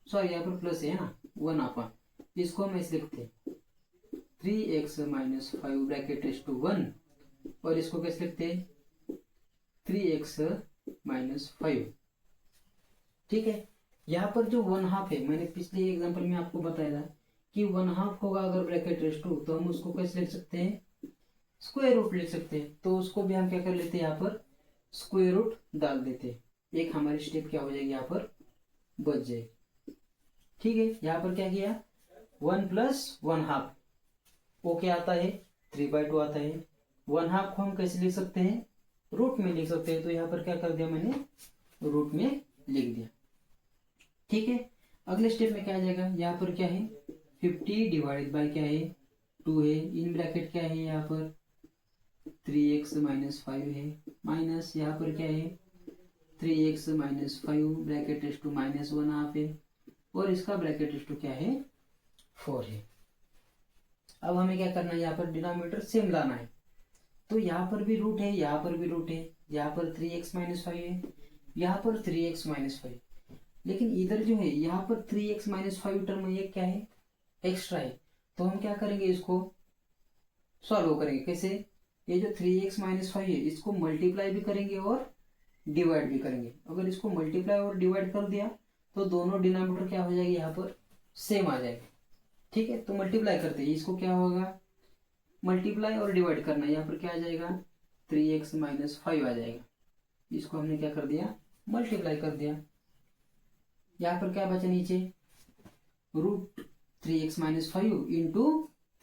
Speaker 1: सॉरी यहाँ पर प्लस है ना, 1/, इसको हम ऐसे लिखते हैं 3x - 5 ब्रैकेट इज टू 1, और इसको कैसे लिखते हैं 3x - 5। ठीक है। यहाँ पर जो 1/2 है, मैंने पिछले एग्जांपल में आपको बताया था कि 1/2 होगा अगर ब्रैकेट इज टू, तो हम उसको कैसे लिख सकते हैं, स्क्वायर रूट लिख सकते हैं। तो उसको भी हम क्या कर लेते हैं, यहाँ पर स्क्वायर रूट डाल देते हैं। एक हमारी स्टेप क्या हो जाएगी, यहाँ पर बच जाएगी। ठीक है। यहाँ पर क्या किया, 1 + 1/2 वो क्या आता है, 3/2 आता है। 1/2 को हम कैसे लिख सकते हैं, रूट में लिख सकते हैं। तो यहाँ पर क्या कर दिया मैंने, रूट में लिख दिया। ठीक है। अगले स्टेप में क्या आ जाएगा, यहाँ पर क्या है 50 डिवाइडेड बाय क्या है 2 है, इन ब्रैकेट क्या है यहाँ पर 3x - 5 है, माइनस यहाँ पर क्या है 3x - 5 ब्रैकेट इज टू -1/2 है, और इसका ब्रैकेट इज टू क्या है 4 है। अब हमें क्या करना है, यहाँ पर डिनोमिनेटर सेम लाना है। तो यहाँ पर भी रूट है, यहाँ पर भी रूट है, यहाँ पर 3x - 5 है, यहाँ पर 3x - 5, लेकिन इधर जो है यहाँ पर 3x - 5 टर्म ये क्या है, एक्स्ट्रा है। तो हम क्या करेंगे, इसको सॉल्व करेंगे कैसे, ये जो 3x - 5 है, इसको मल्टीप्लाई भी करेंगे और डिवाइड भी करेंगे। अगर इसको मल्टीप्लाई और डिवाइड कर दिया, तो दोनों डिनोमिनेटर क्या हो जाएगी, यहाँ पर सेम आ जाएगा। ठीक है। तो मल्टीप्लाई करते हैं, इसको क्या होगा, मल्टीप्लाई और डिवाइड करना है। यहाँ पर क्या आ जाएगा 3x - 5 आ जाएगा। इसको हमने क्या कर दिया, मल्टीप्लाई कर दिया। यहाँ पर क्या बचा नीचे, रूट 3x - 5 इंटू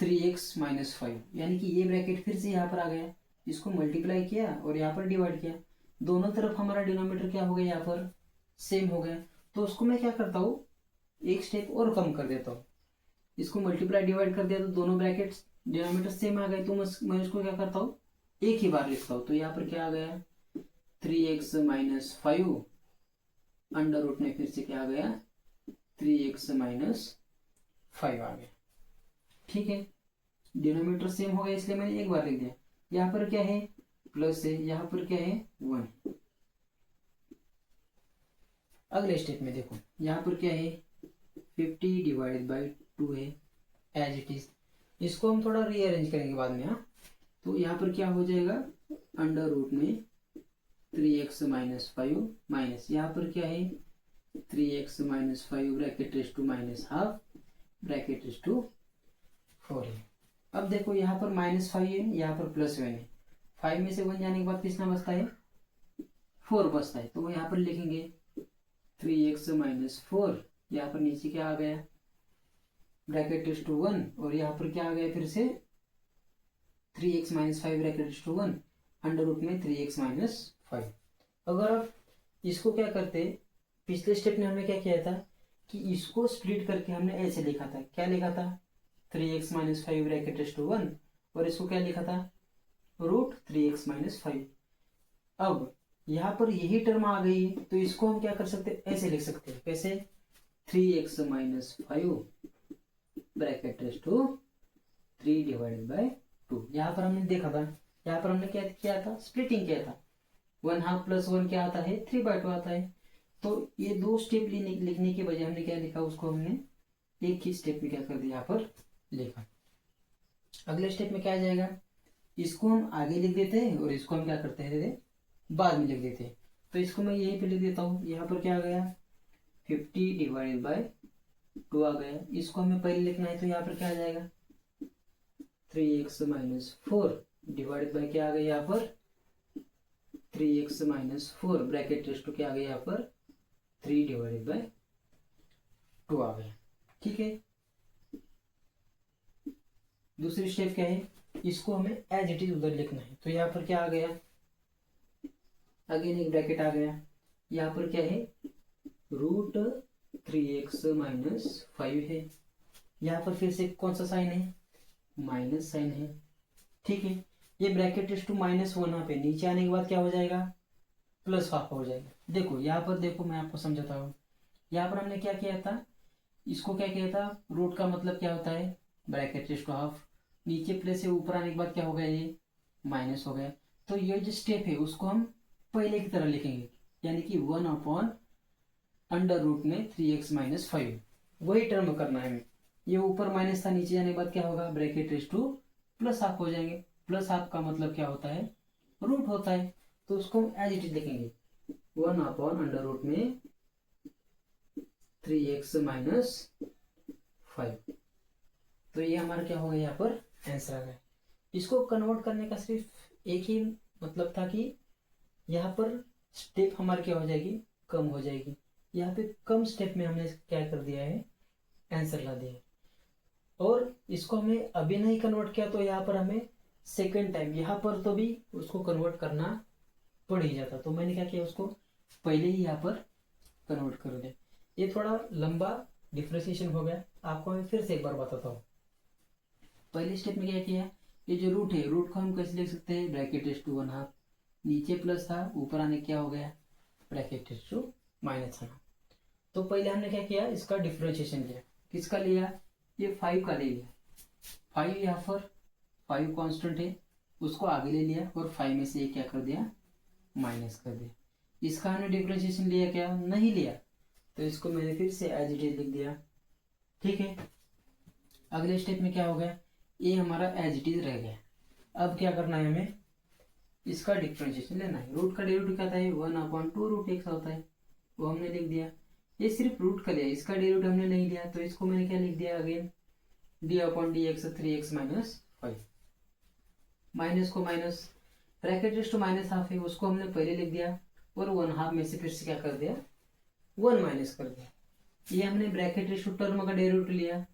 Speaker 1: 3x - 5, यानी कि ये ब्रैकेट फिर से यहाँ पर आ गया। इसको मल्टीप्लाई किया और यहाँ पर डिवाइड किया, दोनों तरफ हमारा डिनोमिनेटर क्या हो गया, यहाँ पर सेम हो गया। तो उसको मैं क्या करता हूँ, एक स्टेप और कम कर देता हूँ। इसको मल्टीप्लाई डिवाइड कर दिया तो दोनों ब्रैकेट्स डिनोमिनेटर सेम आ गए। तो मैं इसको क्या करता हूँ, एक ही बार लिखता हूँ। तो यहाँ पर क्या आ गया 3x - 5 अंडर रूट में फिर से क्या आ गया 3x - 5 आ गया। ठीक है। डिनोमिनेटर सेम हो गया, इसलिए मैंने एक बार लिख दिया। यहाँ पर क्या है प्लस है, यहाँ पर क्या है 1। अगले स्टेप में देखो, यहाँ पर क्या है 50 डिवाइडेड बाई 2 है, एज इट इज। इसको हम थोड़ा रीअरेंज करेंगे बाद में। हाँ, तो यहाँ पर क्या हो जाएगा अंडर रूट में 3x - 5 माइनस, यहाँ पर क्या है 3x - 5 bracket is to -1/2 bracket is to 4 है। अब देखो यहाँ पर -5 है, यहाँ पर +1 है। 5 में से 1 जाने के बाद कितना बचता है 4 बचता है। तो वो यहाँ पर लिखेंगे 3x - 4, यहाँ पर नीचे क्या आ गया ब्रैकेट इज टू 1, और यहाँ पर क्या आ गया फिर से 3x - 5 bracket is to 1 under root में 3x - 5। अगर आप इसको क्या करते, पिछले स्टेप में हमने क्या किया था कि इसको स्प्लिट करके हमने ऐसे लिखा था, क्या लिखा था 3x - 5 ब्रैकेट इज टू 1 और इसको क्या लिखा था, √3x-5। अब यहाँ पर यही टर्म आ गई है तो इसको हम क्या कर सकते हैं, ऐसे लिख सकते हैं, कैसे, 3x-5 ब्रैकेट रेस टू 3/2। यहाँ पर हमने देखा था, यहाँ पर हमने क्या किया था, स्प्लिटिंग किया था, 1/2 + 1 क्या आता है, 3/2 आता है। तो ये दो स्टेप लिखने के बजाय हमने क्या लिखा, उसको हमने एक ही स्टेप में क्या कर दिया, यहाँ पर लिखा। अगले स्टेप में क्या आ जाएगा, इसको हम आगे लिख देते हैं और इसको हम क्या करते हैं, बाद में लिख देते हैं। तो इसको मैं यहीं पे लिख देता हूँ, यहाँ पर क्या आ गया, 50/2 आ गया। इसको हमें पहले लिखना है तो यहाँ पर क्या आ जाएगा, 3x-4 डिवाइडेड बाय क्या आ गया, यहाँ पर 3x-4 ब्रैकेट रेस टू क्या आ गया, यहाँ पर 3/2 आ गया। ठीक है, दूसरी स्टेप क्या है, इसको हमें एज इट इज उधर लिखना है। तो यहाँ पर क्या आ गया, अगेन एक ब्रैकेट आ गया, यहाँ पर क्या है, √3x-5 है। यहाँ पर फिर से कौन सा साइन है, माइनस साइन है। ठीक है, ये ब्रैकेट रेस टू -1 पे नीचे आने के बाद क्या हो जाएगा, +1/2 हो जाएगा। देखो यहाँ पर, देखो मैं आपको समझाता हूँ। यहाँ पर हमने क्या किया था, इसको क्या किया था, रूट का मतलब क्या होता है, ब्रैकेट रेस टू हाफ, नीचे प्लस से ऊपर आने के बाद क्या हो गया, ये माइनस हो गया। तो ये जो स्टेप है उसको हम पहले की तरह लिखेंगे, यानी कि 1/√में 3x-5 वही टर्म करना है हमें। ये ऊपर माइनस था, नीचे जाने के बाद क्या होगा, ब्रैकेट रेस टू +1/2 हो जाएंगे। +1/2 का मतलब क्या होता है, रूट होता है। तो उसको हम एज इट इज लिखेंगे, 1/√में 3x-5। तो ये हमारा क्या हो गया, यहाँ पर आंसर आ गया। इसको कन्वर्ट करने का सिर्फ एक ही मतलब था कि यहाँ पर स्टेप हमारी क्या हो जाएगी, कम हो जाएगी। यहाँ पे कम स्टेप में हमने क्या कर दिया है, आंसर ला दिया है। और इसको हमें अभी नहीं कन्वर्ट किया तो यहाँ पर हमें सेकेंड टाइम यहाँ पर तो भी उसको कन्वर्ट करना पड़ ही जाता। तो मैंने क्या किया, उसको पहले ही यहाँ पर कन्वर्ट कर दिया। ये थोड़ा लंबा डिफ्रेंशिएशन हो गया, आपको मैं फिर से एक बार बताता हूँ। पहले स्टेप में क्या किया, ये जो रूट है, रूट को हम कैसे लिख सकते हैं, ब्रैकेट रेस टू 1/2, नीचे प्लस था, ऊपर आने क्या हो गया, ब्रैकेट रेस टू -1/2। तो पहले हमने क्या किया, इसका डिफ्रेंशिएशन लिया। किसका लिया, ये 5 का ले लिया। 5 यहाँ पर 5 कांस्टेंट है, उसको आगे ले लिया और 5 में से ये क्या कर दिया, माइनस कर दिया। इसका हमने डिफ्रेंशिएशन लिया क्या, नहीं लिया। तो इसको मैंने फिर से एज इट इज लिख दिया। ठीक है, अगले स्टेप में क्या हो गया, ये हमारा एज इट इज रह गया। अब क्या करना है, हमें इसका डिफ्रेंशिएशन लेना है। रूट का डेरिवेटिव क्या था, 1/2√x होता है, वो हमने लिख दिया। ये सिर्फ रूट का लिया, इसका डेरिवेटिव हमने नहीं लिया। तो इसको मैंने क्या लिख दिया, अगेन d/dx 3x-5, माइनस को माइनस, ब्रैकेट रेस टू -1/2 है, उसको हमने पहले लिख दिया और 1/2 में से फिर से क्या कर दिया, 1 माइनस कर दिया। ये हमने ब्रैकेट रेस टू टर्म का डेरिवेटिव लिया,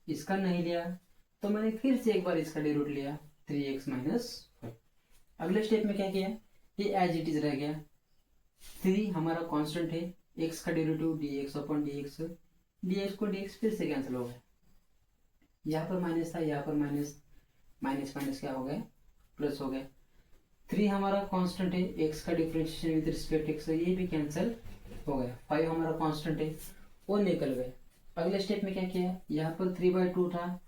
Speaker 1: इसका नहीं लिया। तो मैंने फिर से एक बार इसका डेरिवेटिव लिया, 3x-5। अगले स्टेप में क्या किया, ये एज इट इज रह गया। 3 हमारा कांस्टेंट है, x का डेरिवेटिव dx/dx, dx को dx फिर से कैंसिल हो गया। यहाँ पर माइनस था, यहाँ पर माइनस, माइनस माइनस क्या हो गया, प्लस हो गया। 3 हमारा कांस्टेंट है, x का डिफरेंशिएशन विद रिस्पेक्ट x, ये भी कैंसिल हो गया। 5 हमारा कांस्टेंट है, वो निकल गए। अगले स्टेप में क्या किया, यहाँ पर 3/2 था,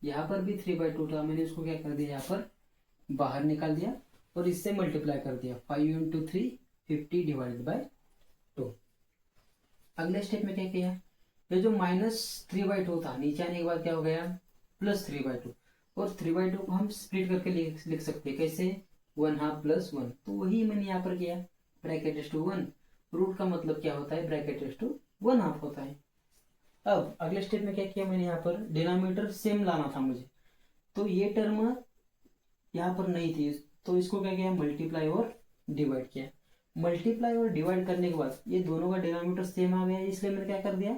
Speaker 1: यहाँ पर भी 3/2 था, मैंने उसको क्या कर दिया, यहाँ पर बाहर निकाल दिया और इससे मल्टीप्लाई कर दिया। 5 × 3 50/2। अगले स्टेप में क्या किया, ये जो -3/2 था, नीचे आने के बाद क्या हो गया, +3/2। और 3/2 को हम स्प्लिट करके लिख सकते हैं, कैसे, 1/2 + 1। तो वही मैंने यहाँ पर किया, ब्रैकेट रेस टू 1। रूट का मतलब क्या होता है, ब्रैकेट रेस टू 1/2 होता है। अब अगले स्टेप में क्या किया, मैंने यहाँ पर डिनोमिनेटर सेम लाना था मुझे। तो ये टर्म यहाँ पर नहीं थी, तो इसको क्या किया, मल्टीप्लाई और डिवाइड किया। मल्टीप्लाई और डिवाइड करने के बाद ये दोनों का डिनोमिनेटर सेम आ गया, इसलिए मैंने क्या कर दिया,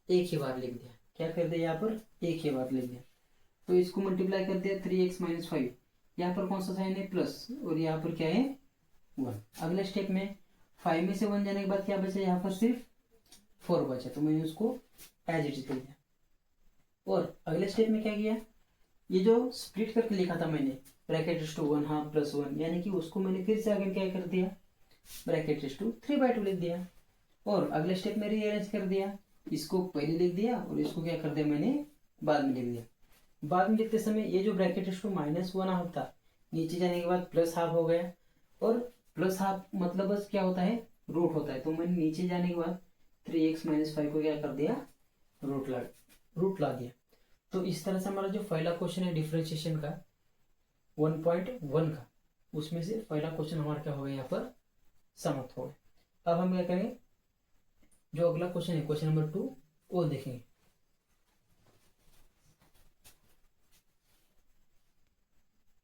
Speaker 1: एक ही बार लिख दिया। क्या कर दिया, यहाँ पर एक ही बार लिख दिया। तो इसको मल्टीप्लाई कर दिया, 3x-5, यहाँ पर कौन सा साइन है, प्लस, और यहाँ पर क्या है, 1। अगले स्टेप में 5 में से 1 जाने के बाद क्या बचा, यहाँ पर सिर्फ 4 बचा, तो मैंने उसको एज इट इज लिख दिया। और अगले स्टेप में क्या किया, ये जो स्प्लिट करके लिखा था मैंने ब्रैकेट इज टू 1/2 प्लस 1, यानी कि उसको मैंने फिर से आगे क्या कर दिया, ब्रैकेट इज टू 3/2 लिख दिया। और अगले स्टेप में रीअरेंज कर दिया, इसको पहले लिख दिया और इसको क्या कर दिया मैंने बाद में लिख दिया। बाद में लिखते समय ये जो ब्रैकेट इज टू -1/2 था, नीचे जाने के बाद +1/2 हो गया। और +1/2 मतलब बस क्या होता है, रूट होता है। तो मैंने नीचे जाने के बाद 3x - 5 को क्या कर दिया, रूट ला दिया। तो इस तरह से हमारा जो पहला क्वेश्चन है डिफरेंशिएशन का 1.1 का, उसमें से पहला क्वेश्चन हमारा क्या हो गया यहाँ पर समाप्त हो गया। अब हम क्या करेंगे, जो अगला क्वेश्चन है क्वेश्चन नंबर 2 वो देखेंगे।